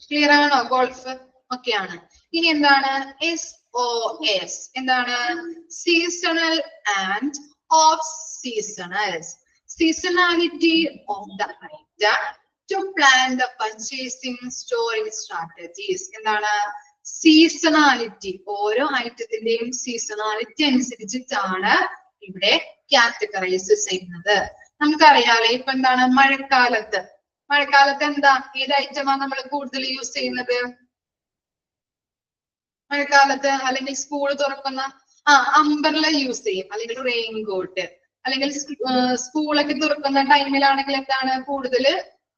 ക്ലിയർ ആണോ ഗോൾഫ്? ഓക്കെ ആണ്. ഇനി എന്താണ് SOS? എന്താണ്? Seasonal and off seasonals. Seasonality of the item to plan the purchasing storing strategies. എന്താണ്? സീസണാലിറ്റി. ഓരോ ഐറ്റത്തിന്റെയും സീസണാലിറ്റി അനുസരിച്ചിട്ടാണ് ഇവിടെ കാറ്റഗറൈസ് ചെയ്യുന്നത്. നമുക്കറിയാലോ ഇപ്പൊ എന്താണ് മഴക്കാലത്ത് എന്താ ഏത് ഐറ്റമാണ് നമ്മൾ കൂടുതൽ യൂസ് ചെയ്യുന്നത്? മഴക്കാലത്ത് അല്ലെങ്കിൽ സ്കൂൾ തുറക്കുന്ന അംബ്രല്ല യൂസ് ചെയ്യും, അല്ലെങ്കിൽ റെയിൻ കോട്ട്, അല്ലെങ്കിൽ സ്കൂളൊക്കെ തുറക്കുന്ന ടൈമിലാണെങ്കിൽ എന്താണ് കൂടുതൽ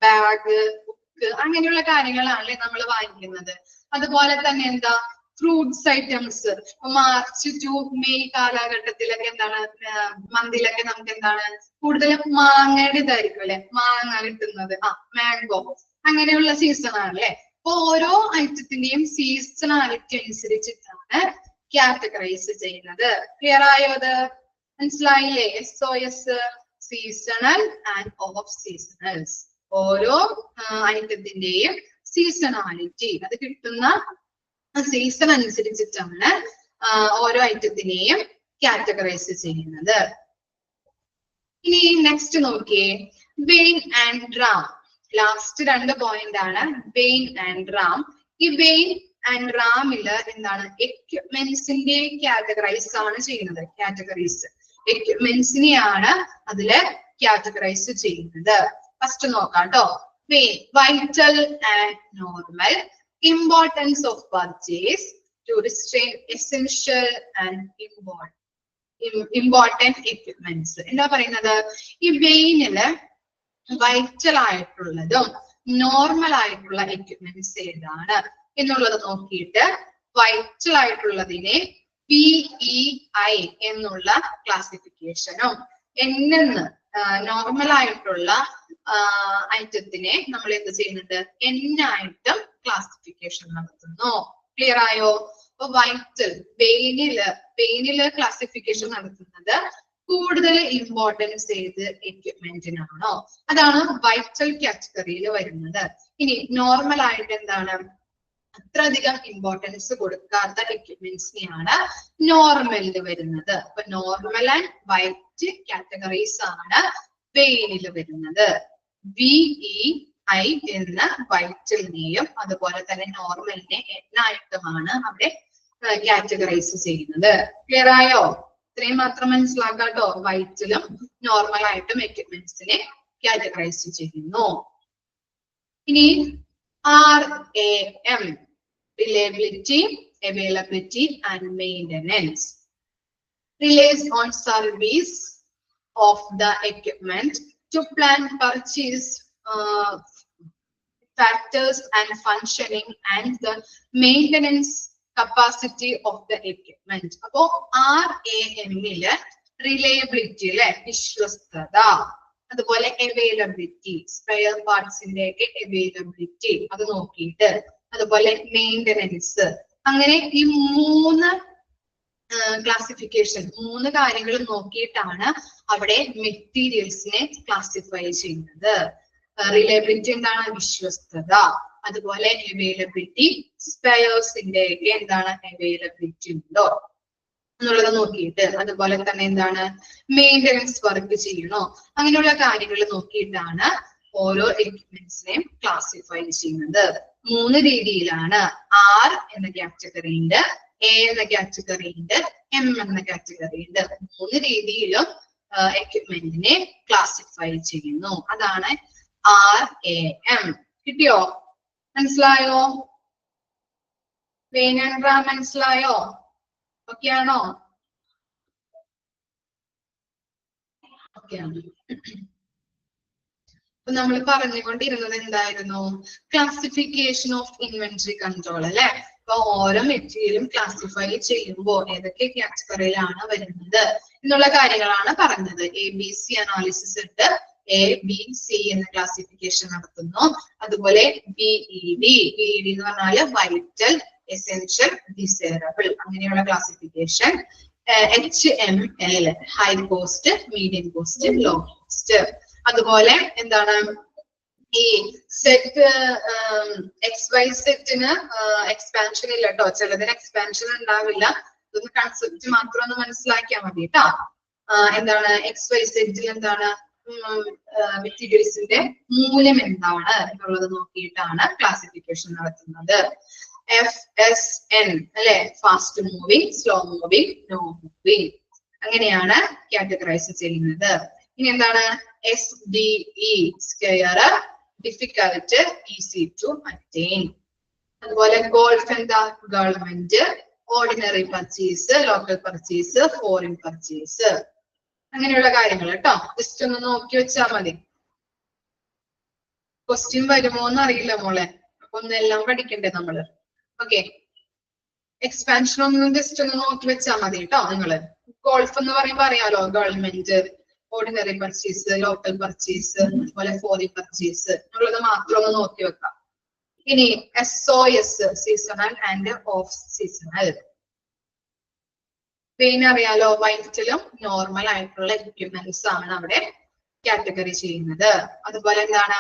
ബാഗ്, ബുക്ക് അങ്ങനെയുള്ള കാര്യങ്ങളാണല്ലേ നമ്മൾ വാങ്ങിക്കുന്നത്. അതുപോലെ തന്നെ എന്താ fruits items. March to May കാലഘട്ടത്തിലൊക്കെ എന്താണ് മന്തിലൊക്കെ നമുക്ക് എന്താണ് കൂടുതലും മാങ്ങയുടെ ഇതായിരിക്കും അല്ലെ, മാങ്ങ കിട്ടുന്നത്, മാംഗോ അങ്ങനെയുള്ള സീസൺ ആണല്ലേ. അപ്പൊ ഓരോ ഐറ്റത്തിന്റെയും സീസണാലിറ്റി അനുസരിച്ചിട്ടാണ് കാറ്റഗറൈസ് ചെയ്യുന്നത്. ക്ലിയർ ആയോ? അത് മനസ്സിലായില്ലേ? SOS seasonal and off seasonals. ഓരോ ഐറ്റത്തിന്റെയും സീസണാലിറ്റി, അത് കിട്ടുന്ന സീസൺ അനുസരിച്ചിട്ടാണ് ഓരോ ഐറ്റത്തിനെയും കാറ്റഗറൈസ് ചെയ്യുന്നത്. ഇനി നെക്സ്റ്റ് നോക്കിയേ, വെയിൻ ആൻഡ് ഡ്രാം. ലാസ്റ്റ് 2 പോയിന്റ് ആണ് വെയിൻ ആൻഡ് ഡ്രാം. ഈ വെയിൻ ആൻഡ് ഡ്രാമില് എന്താണ് എക്യുപ്മെന്റ്സിന്റെ കാറ്റഗറൈസ് ആണ് ചെയ്യുന്നത്. കാറ്റഗറീസ് എക്യുപ്മെന്റ്സിനെയാണ് അതില് കാറ്റഗറൈസ് ചെയ്യുന്നത്. ഫസ്റ്റ് നോക്കാം കേട്ടോ. Vein, vital and normal, importance of purchase, to restrain essential and important equipments. എന്താ പറയുന്നത്? ഈ വെയിനില് വൈറ്റൽ ആയിട്ടുള്ളതും നോർമൽ ആയിട്ടുള്ള എക്യുപ്മെന്റ്സ് ഏതാണ് എന്നുള്ളത് നോക്കിയിട്ട് വൈറ്റൽ ആയിട്ടുള്ളതിനെ PEI എന്നുള്ള ക്ലാസിഫിക്കേഷനും എന്നെന്ന് നോർമൽ ആയിട്ടുള്ള ഐറ്റത്തിനെ നമ്മൾ എന്ത് ചെയ്യുന്നുണ്ട്? N ആയിട്ടും ക്ലാസിഫിക്കേഷൻ നടത്തുന്നു. ക്ലിയർ ആയോ? അപ്പൊ വൈറ്റൽ വെയിനില് ക്ലാസിഫിക്കേഷൻ നടത്തുന്നത് കൂടുതൽ ഇമ്പോർട്ടൻസ് ഏത് എക്യുപ്മെന്റിനാണോ അതാണ് വൈറ്റൽ കാറ്റഗറിയിൽ വരുന്നത്. ഇനി നോർമൽ ആയിട്ട് എന്താണ് അത്രയധികം ഇമ്പോർട്ടൻസ് കൊടുക്കാത്ത എക്യുപ്മെന്റ്സിനെയാണ് നോർമലിൽ വരുന്നത്. അപ്പൊ നോർമൽ ആൻഡ് വൈറ്റ് കാറ്റഗറീസ് ആണ് വെയിനിൽ വരുന്നത്. VEI എന്ന വൈറ്റലിനെയും അതുപോലെ തന്നെ നോർമലിനെ എന്നായിട്ടുമാണ് അവിടെ കാറ്റഗറൈസ് ചെയ്യുന്നത്. ക്ലിയർ ആയോ? ഇത്രയും മാത്രം മനസ്സിലാക്കാട്ടോ. വൈറ്റലും നോർമൽ ആയിട്ടും എക്യുപ്മെന്റ്സിനെ കാറ്റഗറൈസ് ചെയ്യുന്നു. ഇനി RAM, reliability, availability and maintenance, relies on service of the equipment to plan purchase factors and functioning and the maintenance capacity of the equipment. അപ്പോ RAM-ല് റിലയബിലിറ്റി അല്ലെ, വിശ്വസ്തത, അതുപോലെ അവൈലബിലിറ്റി, സ്പെയർ പാർട്സിന്റെ ഒക്കെ അവൈലബിലിറ്റി അത് നോക്കിയിട്ട്, അതുപോലെ മെയിൻ്റനൻസ്, അങ്ങനെ ഈ 3 ക്ലാസിഫിക്കേഷൻ 3 കാര്യങ്ങൾ നോക്കിയിട്ടാണ് അവിടെ മെറ്റീരിയൽസിനെ ക്ലാസിഫൈ ചെയ്യുന്നത്. റിലയബിലിറ്റി എന്താണ്? വിശ്വസ്തത, അതുപോലെ അവൈലബിലിറ്റി, സ്പെയർസിന്റെ ഒക്കെ എന്താണ് അവൈലബിലിറ്റി ഉണ്ടോ എന്നുള്ളത് നോക്കിയിട്ട്, അതുപോലെ തന്നെ എന്താണ് മെയിൻ്റനൻസ് വർക്ക് ചെയ്യണോ, അങ്ങനെയുള്ള കാര്യങ്ങൾ നോക്കിയിട്ടാണ് ഓരോ എക്യുപ്മെന്റ്സിനെയും ക്ലാസിഫൈ ചെയ്യുന്നത്. 3 രീതിയിലാണ്. R എന്ന കാറ്റഗറി ഉണ്ട്, A എന്ന കാറ്റഗറി ഉണ്ട്, M എന്ന കാറ്റഗറി ഉണ്ട്. 3 രീതിയിലും എക്യുപ്മെന്റിനെ ക്ലാസിഫൈ ചെയ്യുന്നു. അതാണ് RAM. കിട്ടിയോ? മനസ്സിലായോ? വെയിൻ ആൻഡ് ഡ്രാം മനസ്സിലായോ? ഓക്കെ ആണോ? ഓക്കെ ആണ്. അപ്പൊ നമ്മൾ പറഞ്ഞുകൊണ്ടിരുന്നത് എന്തായിരുന്നു? ക്ലാസിഫിക്കേഷൻ ഓഫ് ഇൻവെന്ററി കൺട്രോൾ അല്ലെ. അപ്പൊ ഓരോ മെറ്റീരിയലും ക്ലാസിഫൈ ചെയ്യുമ്പോൾ ഏതൊക്കെ കാറ്റഗറിയിലാണ് വരുന്നത് എന്നുള്ള കാര്യങ്ങളാണ് പറഞ്ഞത്. ABC അനാലിസിസ് ഉണ്ട്, എ ബി സി എന്ന ക്ലാസിഫിക്കേഷൻ നടത്തുന്നു. അതുപോലെ ബിഇഡി എന്ന് പറഞ്ഞാല് വൈറ്റൽ, എസെൻഷ്യൽ, ഡിസൈറബിൾ അങ്ങനെയുള്ള classification. HML high cost, medium cost, low cost. അതുപോലെ എന്താണ് ഈ സെറ്റ് XY സെറ്റിന് എക്സ്പാൻഷൻ ഇല്ല കേട്ടോ. ചിലതിന് എക്സ്പാൻഷൻ ഉണ്ടാവില്ല. ഇതൊന്ന് കൺസെപ്റ്റ് മാത്രം ഒന്ന് മനസ്സിലാക്കിയാൽ മതി കേട്ടോ. എന്താണ് XY സെറ്റിൽ എന്താണ് മെറ്റീരിയൽസിന്റെ മൂല്യം എന്താണ് എന്നുള്ളത് നോക്കിയിട്ടാണ് ക്ലാസിഫിക്കേഷൻ നടത്തുന്നത്. FSN അല്ലെ, fast moving, slow moving, no moving അങ്ങനെയാണ് കാറ്റഗറൈസ് ചെയ്യുന്നത്. ഇനി എന്താണ് SDE square, difficult, easy to attain. അതുപോലെ ഗോൾഫ് എന്താ, government, ordinary purchase, local purchase, foreign purchase അങ്ങനെയുള്ള കാര്യങ്ങൾ കേട്ടോ. ജസ്റ്റ് ഒന്ന് നോക്കി വെച്ചാൽ മതി. ക്വസ്റ്റ്യൻ വരുമോ എന്ന് അറിയില്ല മോളെ, അപ്പൊ ഒന്നെല്ലാം പഠിക്കണ്ടേ നമ്മള്. ഓക്കെ, എക്സ്പാൻഷൻ ഒന്ന് ജസ്റ്റ് ഒന്ന് നോക്കി വെച്ചാൽ മതി കേട്ടോ നിങ്ങള്. ഗോൾഫ് എന്ന് പറയുമ്പോ അറിയാലോ, government, ordinary purchase, local purchase, അതുപോലെ ഫോറിൻ പർച്ചേസ് എന്നുള്ളത് മാത്രം ഒന്ന് നോക്കി വെക്കാം. ഇനി SOS seasonal and of seasonal. പിന്നെ അറിയാലോ, വൈറ്റലും നോർമൽ ആയിട്ടുള്ള എക്യുപ്മെന്റ്സ് ആണ് അവിടെ കാറ്റഗറി ചെയ്യുന്നത്. അതുപോലെ എന്താണ്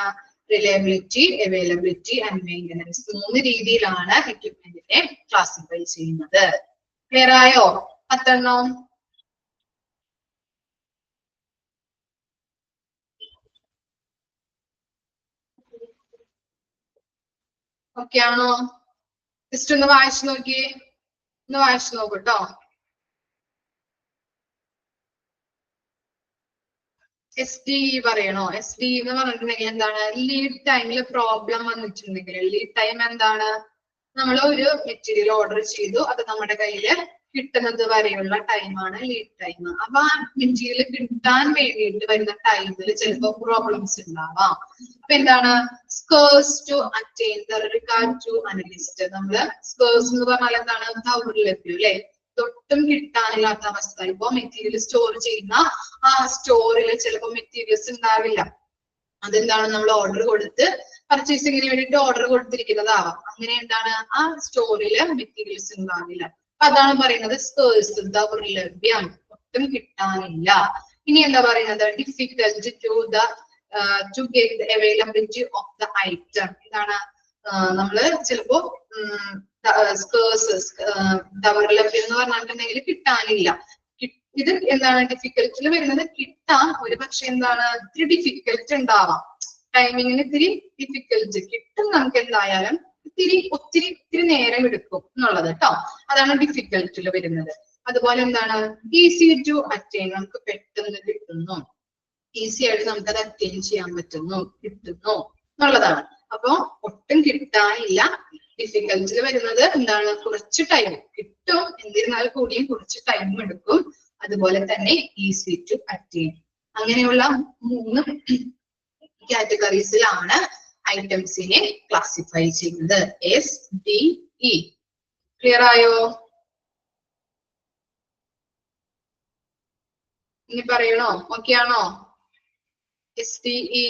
റിലയബിലിറ്റി, അവൈലബിലിറ്റി ആൻഡ് മെയിൻ്റനൻസ്. 3 രീതിയിലാണ് എക്യുപ്മെന്റിനെ ക്ലാസിഫൈ ചെയ്യുന്നത്. ക്ലിയർ ആയോ? 10 ഓക്കെ ആണോ? ജസ്റ്റ് ഒന്ന് വായിച്ചു നോക്കിയേ, ഒന്ന് വായിച്ചു നോക്കൂ കേട്ടോ. SDE പറയണോ? SDE എന്ന് പറഞ്ഞിട്ടുണ്ടെങ്കിൽ എന്താണ്, ലീഡ് ടൈമിൽ പ്രോബ്ലം വന്നിട്ടുണ്ടെങ്കിൽ, ലീഡ് ടൈം എന്താണ്, നമ്മൾ ഒരു മെറ്റീരിയൽ ഓർഡർ ചെയ്തു, അത് നമ്മുടെ കയ്യിൽ കിട്ടുന്നത് വരെയുള്ള ടൈമാണ് ലീഡ് ടൈം. അപ്പൊ ആ മെറ്റീരിയൽ കിട്ടാൻ വേണ്ടിയിട്ട് വരുന്ന ടൈമിൽ ചിലപ്പോൾ പ്രോബ്ലംസ് ഉണ്ടാവാം. അപ്പൊ എന്താണ് scarce to attain the regard to analyst. നമ്മള് സ്കേഴ്സ് എന്ന് പറഞ്ഞാൽ എന്താണ്, ദൗർലഭ്യം അല്ലെ, തൊട്ടും കിട്ടാനില്ലാത്ത അവസ്ഥ. ഇപ്പൊ മെറ്റീരിയൽ സ്റ്റോർ ചെയ്യുന്ന ആ സ്റ്റോറിൽ ചിലപ്പോൾ മെറ്റീരിയൽസ് ഉണ്ടാവില്ല. അതെന്താണ്, നമ്മൾ ഓർഡർ കൊടുത്ത് പർച്ചേസിങ്ങിന് വേണ്ടിയിട്ട് ഓർഡർ കൊടുത്തിരിക്കുന്നതാവാം. അങ്ങനെ എന്താണ് ആ സ്റ്റോറിൽ മെറ്റീരിയൽസ് ഉണ്ടാവില്ല. അപ്പൊ അതാണ് പറയുന്നത് സ്കേഴ്സ്, ദൗർലഭ്യം, ഒട്ടും കിട്ടാനില്ല. ഇനി എന്താ പറയുന്നത്, difficult to get the availability of the item. ഇതാണ് നമ്മള് ചിലപ്പോ സ്കേഴ്സ്, ദൗർലഭ്യം എന്ന് പറഞ്ഞിട്ടുണ്ടെങ്കിൽ കിട്ടാനില്ല. ഇത് എന്താണ് ഡിഫിക്കൽട്ടിൽ വരുന്നത്, കിട്ടാൻ ഒരു പക്ഷെ എന്താണ് ഇത്തിരി ഡിഫിക്കൽട്ട് ഉണ്ടാവാം. ടൈമിങ്ങിന് ഇത്തിരി ഡിഫിക്കൽട്ട് കിട്ടും, നമുക്ക് എന്തായാലും ഒത്തിരി നേരം എടുക്കും എന്നുള്ളത് കേട്ടോ. അതാണ് ഡിഫിക്കൽട്ടിൽ വരുന്നത്. അതുപോലെ എന്താണ് ഈസി ടു അറ്റൈൻ, നമുക്ക് പെട്ടെന്ന് കിട്ടുന്നു, ഈസി ആയിട്ട് നമുക്ക് അത് അറ്റൈൻ ചെയ്യാൻ പറ്റുന്നു, കിട്ടുന്നു എന്നുള്ളതാണ്. അപ്പൊ ഒട്ടും കിട്ടാനില്ല. ഡിഫിക്കൽട്ടിൽ വരുന്നത് എന്താണ്, കുറച്ച് ടൈം കിട്ടും, എന്നിരുന്നാൽ കൂടിയും കുറച്ച് ടൈം എടുക്കും. അതുപോലെ തന്നെ ഈസി ടു അറ്റൈൻ. അങ്ങനെയുള്ള 3 കാറ്റഗറീസിലാണ് ഐറ്റംസിനെ ക്ലാസിഫൈ ചെയ്യുന്നത്. SDE. ക്ലിയർ ആയോ? ഇനി പറയണോ? ഓക്കെ ആണോ? SDE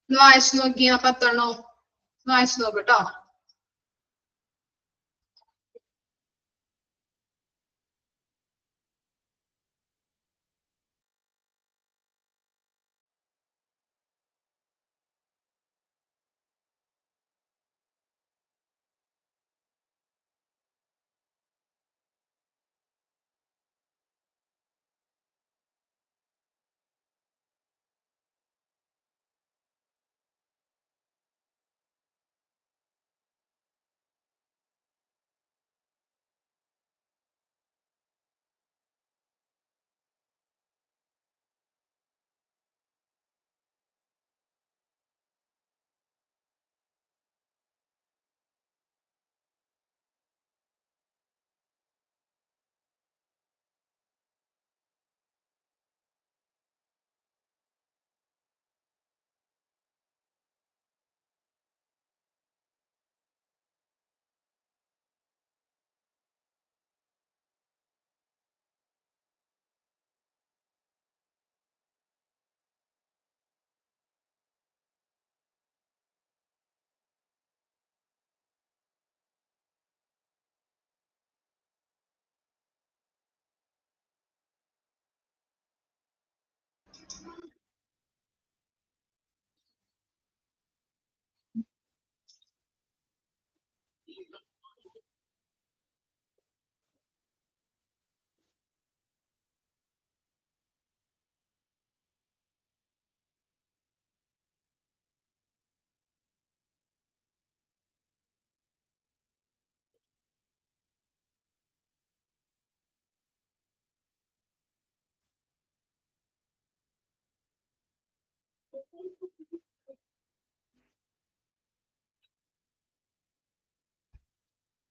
വായിച്ചു നോക്കിയാ 10 വായിച്ചു നോക്കട്ടോ.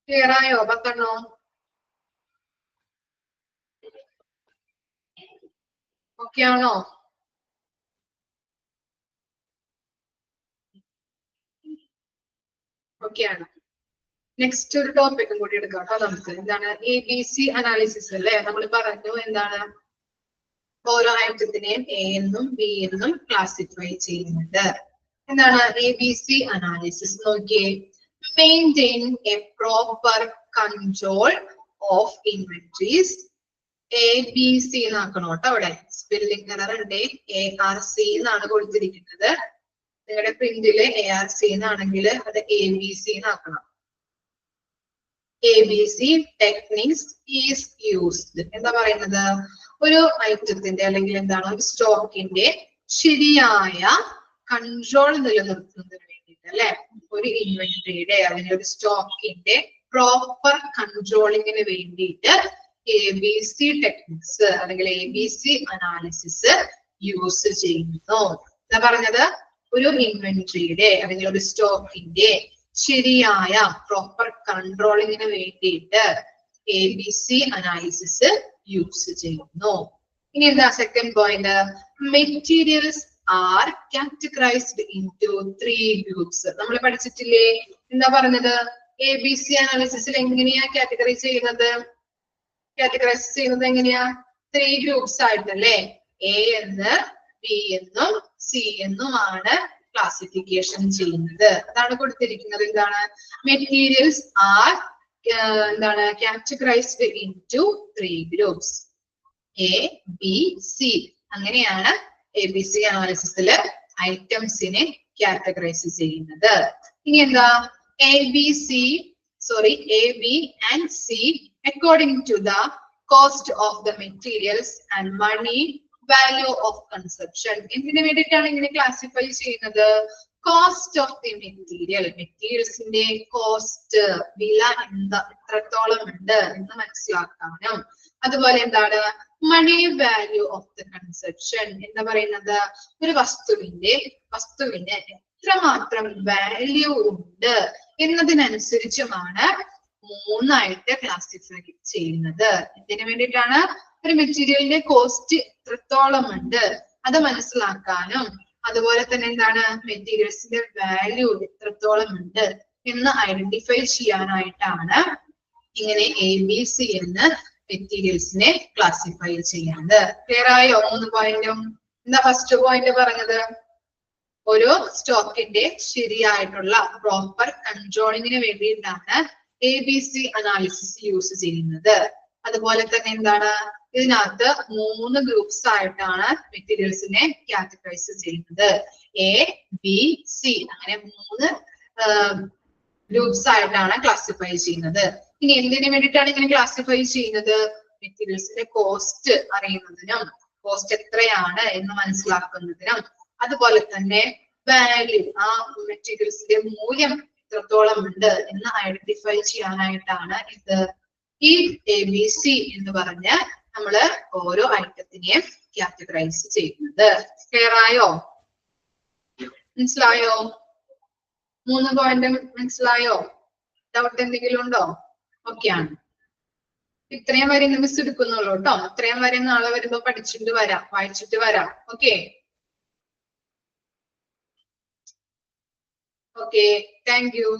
ക്ലിയർ ആയോ 10? ഓക്കെ ആണോ? ഓക്കെ ആണ്. നെക്സ്റ്റ് ഒരു ടോപ്പിക്കും കൂടി എടുക്കാം കേട്ടോ നമുക്ക്. എന്താണ് ABC അനാലിസിസ് അല്ലേ? നമ്മൾ പറഞ്ഞു എന്താണ് ഓരോ ഐറ്റത്തിനെയും A എന്നും B എന്നും ക്ലാസിഫൈ ചെയ്യുന്നുണ്ട്. എന്താണ് ABC അനാലിസിസ്? നോക്കിയേ, maintain A proper control of inventories. ABC എന്നാക്കണം കേട്ടോ. അവിടെ സ്പെല്ലിംഗ് എറർ ഉണ്ട്. ARC എന്നാണ് കൊടുത്തിരിക്കുന്നത്. നിങ്ങളുടെ പ്രിന്റില് ARC എന്നാണെങ്കിൽ അത് ABC എന്നാക്കണം. ABC techniques is used. എന്താ പറയുന്നത്? ഒരു ഐറ്റത്തിന്റെ അല്ലെങ്കിൽ എന്താണ് ഒരു സ്റ്റോക്കിന്റെ ശരിയായ കൺട്രോൾ നിലനിർത്തുന്നതിന് വേണ്ടിയിട്ട് അല്ലെ, ഒരു ഇൻവെന്ററിയുടെ അല്ലെങ്കിൽ ഒരു സ്റ്റോക്കിന്റെ പ്രോപ്പർ കൺട്രോളിങ്ങിന് വേണ്ടിയിട്ട് ABC ടെക്നിക്സ് അല്ലെങ്കിൽ ABC അനാലിസിസ് യൂസ് ചെയ്യുന്നു. എന്താ പറഞ്ഞത്? ഒരു ഇൻവെന്ററിയുടെ അല്ലെങ്കിൽ ഒരു സ്റ്റോക്കിന്റെ ശരിയായ പ്രോപ്പർ കൺട്രോളിങ്ങിന് വേണ്ടിയിട്ട് ABC അനാലിസിസ് യൂസ് ചെയ്യുന്നു. ഇനി എന്താ second point? Materials are categorised into 3 groups. നമ്മൾ പഠിച്ചിട്ടില്ലേ? എന്താ പറഞ്ഞത്? ABC അനാലിസിസിൽ എങ്ങനെയാ കാറ്റഗറൈസ് ചെയ്യുന്നത്? കാറ്റഗറൈസ് ചെയ്യുന്നത് എങ്ങനെയാ? 3 ഗ്രൂപ്പ്സ് ആയിട്ടല്ലേ? A എന്ന്, B എന്നും C എന്നുമാണ് ക്ലാസിഫിക്കേഷൻ ചെയ്യുന്നത്. അതാണ് കൊടുത്തിരിക്കുന്നത്. എന്താണ്? മെറ്റീരിയൽസ് ആർ എന്താണ് categorised into 3 groups A, B, C. അങ്ങനെയാണ് ABC അനാലിസിസിൽ ഐറ്റംസിനെ കാറ്റഗറൈസ് ചെയ്യുന്നത്. ഇനി എന്താ? A, B and C according to the cost of the materials and money value of consumption. എന്തിനു വേണ്ടിയിട്ടാണ് ഇങ്ങനെ ക്ലാസിഫൈ ചെയ്യുന്നത്? കോസ്റ്റ് ഓഫ് ദി മെറ്റീരിയൽ, മെറ്റീരിയൽസിന്റെ കോസ്റ്റ്, വില എത്രത്തോളം ഉണ്ട് എന്ന് മനസ്സിലാക്കാനും, അതുപോലെ എന്താണ് money value of the conception. എന്താ പറയുന്നത്? ഒരു വസ്തുവിന് എത്രമാത്രം വാല്യൂ ഉണ്ട് എന്നതിനനുസരിച്ചുമാണ് 3 ആയിട്ട് ക്ലാസിഫൈ ചെയ്യുന്നത്. ഇതിനു വേണ്ടിയിട്ടാണ് ഒരു മെറ്റീരിയലിന്റെ കോസ്റ്റ് എത്രത്തോളം ഉണ്ട് അത് മനസ്സിലാക്കാനും, അതുപോലെ തന്നെ എന്താണ് മെറ്റീരിയൽസിന്റെ വാല്യൂ എത്രത്തോളം ഉണ്ട് എന്ന് ഐഡന്റിഫൈ ചെയ്യാനായിട്ടാണ് ഇങ്ങനെ ABC എന്ന് മെറ്റീരിയൽസിനെ ക്ലാസിഫൈ ചെയ്യുന്നത്. ക്ലിയർ ആയോ 3 പോയിന്റും? എന്താ ഫസ്റ്റ് പോയിന്റ് പറഞ്ഞത്? ഒരു സ്റ്റോക്കിന്റെ ശരിയായിട്ടുള്ള പ്രോപ്പർ കൺട്രോളിങ്ങിന് വേണ്ടിയിട്ടാണ് ABC അനാലിസിസ് യൂസ് ചെയ്യുന്നത്. അതുപോലെ തന്നെ എന്താണ് ഇതിനകത്ത് 3 ഗ്രൂപ്പ്സ് ആയിട്ടാണ് മെറ്റീരിയൽസിനെ കാറ്റഗറൈസ് ചെയ്യുന്നത്. A, B, C അങ്ങനെ 3 ഗ്രൂപ്പ്സ് ആയിട്ടാണ് ക്ലാസിഫൈ ചെയ്യുന്നത്. ഇനി എന്തിനു വേണ്ടിയിട്ടാണ് ഇങ്ങനെ ക്ലാസിഫൈ ചെയ്യുന്നത്? മെറ്റീരിയൽസിന്റെ കോസ്റ്റ് അറിയുന്നതിനും, കോസ്റ്റ് എത്രയാണ് എന്ന് മനസ്സിലാക്കുന്നതിനും, അതുപോലെ തന്നെ വാല്യൂ, ആ മെറ്റീരിയൽസിന്റെ മൂല്യം എത്രത്തോളം ഉണ്ട് എന്ന് ഐഡന്റിഫൈ ചെയ്യാനായിട്ടാണ് ഈ ABC എന്ന് പറഞ്ഞ് നമ്മള് ഓരോ ഐറ്റത്തിനെയും കാറ്റഗറൈസ് ചെയ്യുന്നത്. ക്ലിയർ ആയോ? മനസ്സിലായോ? 3 പോയിന്റ് മനസ്സിലായോ? ഡൗട്ട് എന്തെങ്കിലും ഉണ്ടോ? ഓക്കെയാണ്. ഇത്രയും വരെ ഇന്ന് മിസ് എടുക്കുന്നുള്ളൂ കേട്ടോ. ഇത്രയും വരെ നാളെ വരുമ്പോ പഠിച്ചിട്ട് വരാം, വായിച്ചിട്ട് വരാം. Okay okay, thank you.